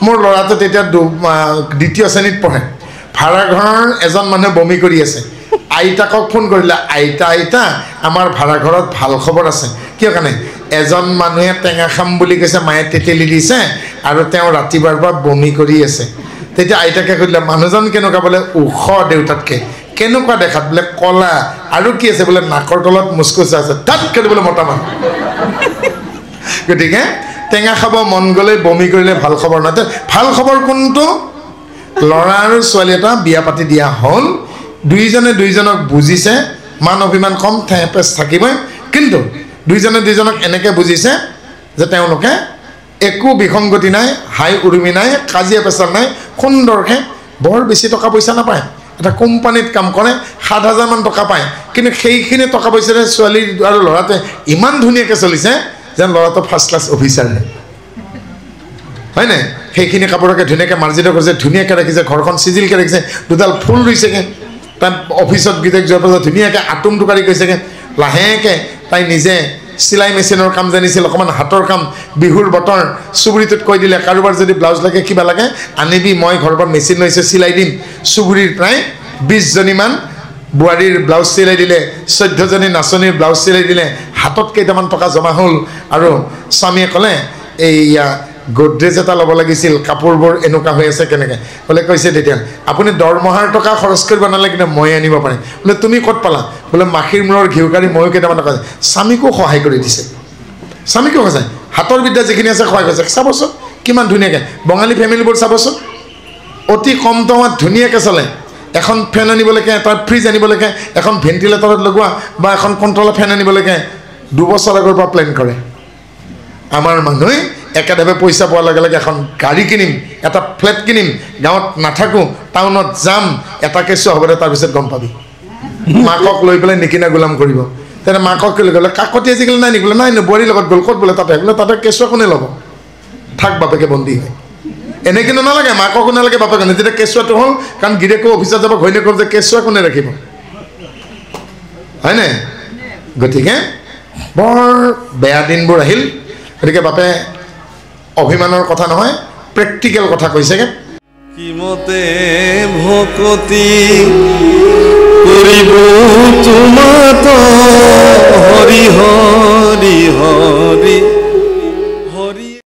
মোৰ ল'ৰাটো তেতিয়া 2য় শ্ৰেণীত পঢ়ে ভাড়াঘৰৰ এজন মানুহে বমি কৰি আছে আইতাকক ফোন কৰিলে আইতা আমাৰ ভাড়াঘৰত ভাল খবৰ আছে কিয় কাৰণে এজন মানুহে টেঙা খাম বুলি কৈছে মায়ে তেতেলী দিছে আৰু তেওঁ ৰাতিপুৱাৰ পৰা বমি কৰি আছে তেতিয়া আইতাকে সুধিলে মানুহজন কেনেকুৱা বোলে ওখ দেউতাতকৈ কেনেকুৱা দেখাত বোলে কলা আৰু কি আছে বোলে নাকৰ তলত মুচকুচা আছে তাতকৈ বোলে মতা মানুহ গতিকে টেঙা খাব মন গ'লে বমি কৰিলে ভাল খবৰ নহয় ভাল খবৰ কোনটো ল'ৰা আৰু ছোৱালী এটা বিয়া পাতি দিয়া হ'ল দুইজনে দুইজনক বুজিছে মান অভিমান কম ঠেপেচ থাকিবই কিন্তু দুইজনে দুইজনক এনেকৈ বুজিছে যে তেওঁলোকে একো বিসংগতি নাই হাই উৰুমি নাই কাজিয়া পেচাল নাই সুন্দৰকৈ বৰ বেছি টকা পইচা নাপায় এটা কোম্পানীত কাম কৰে 7,000 মান টকা পায় কিন্তু সেইখিনি টকা পইচাৰে ছোৱালী আৰু ল'ৰাটোৱে ইমান ধুনীয়াকৈ চলিছে যেন ল'ৰাটো ফাৰ্ষ্ট ক্লাছ অফিচাৰ হয় নাই সেইখিনি কাপোৰকে ধুনীয়াকৈ মাৰ্জিত কৰিছে ধুনীয়াকৈ ৰাখিছে ঘৰখন চিজিলকৈ ৰাখিছে দুডাল ফুল ৰুইছেগৈ তাই অফিচত গীতেক যোৱাৰ পাছত ধুনীয়াকৈ আতুম টুকাৰি কৈছেগৈ লাহেকৈ তাই নিজে চিলাই মেচিনৰ কাম জানিছিল অকণমান হাতৰ কাম বিহুৰ বতৰ চুবুৰীটোত কৈ দিলে কাৰোবাৰ যদি ব্লাউজ লাগে কিবা লাগে আনিবি মই ঘৰৰ পৰা মেচিন লৈছোঁ চিলাই দিম চুবুৰীৰ প্ৰায় 20জনীমান বোৱাৰীৰ ব্লাউজ চিলাই দিলে 14জনী নাচনীৰ ব্লাউজ চিলাই দিলে হাতত কেইটামান টকা জমা হ'ল আৰু স্বামীয়ে ক'লে এইয়া গোদৰেজ এটা ল'ব লাগিছিল কাপোৰবোৰ এনেকুৱা হৈ আছে কেনেকৈ বোলে কৈছে তেতিয়া আপুনি দৰমহাৰ টকা খৰচ কৰিব নালাগে কিন্তু মই আনিব পাৰিম বোলে তুমি ক'ত পালা বোলে মাখিৰ মূৰৰ ঘিউকাৰী ময়ো কেইটামান টকা স্বামীকো সহায় কৰি দিছে স্বামীকো কৈছে হাতৰ বিদ্যা যিখিনি আছে সহায় কৰিছে চাবচোন কিমান ধুনীয়াকৈ বঙালী ফেমিলিবোৰ চাবচোন অতি কম টকাত ধুনীয়াকৈ চলে এখন ফেন আনিবলৈকে এটা ফ্ৰিজ আনিবলৈকে এখন ভেণ্টিলেটৰত লগোৱা বা এখন কণ্ট্ৰলৰ ফেন আনিবলৈকে 2 বছৰ আগৰ পৰা প্লেন কৰে আমাৰ মানুহে একেদাবে পইচা পোৱাৰ লগে লগে এখন গাড়ী কিনিম এটা ফ্লেট কিনিম গাঁৱত নাথাকোঁ টাউনত যাম এটা কেঁচুৱা হ'ব দে তাৰপিছত গম পাবি মাকক লৈ পেলাই নিকিনা গোলাম কৰিব তেনে মাকক লৈ গ'লে কাকতি আজিকালি নাই নিবলৈ নাই বোৱাৰীৰ লগত গ'ল ক'ত বোলে তাতে কেঁচুৱা কোনে ল'ব থাক বাপেকে বন্দী হয় এনে কিন্তু নালাগে মাককো নালাগে বাপেকে যেতিয়া কেঁচুৱাটো হ'ল কাৰণ গিৰিয়েকো অফিচত যাব ঘৈণীয়েকৰ যে কেঁচুৱা কোনে ৰাখিব হয়নে গতিকে বৰ বেয়া দিনবোৰ আহিল গতিকে বাপে অভিমানৰ কথা নহয় প্ৰেক্টিকেল কথা কৈছেগে কিমতে ভকতি কৰিব তোমাত হৰি হৰি হৰি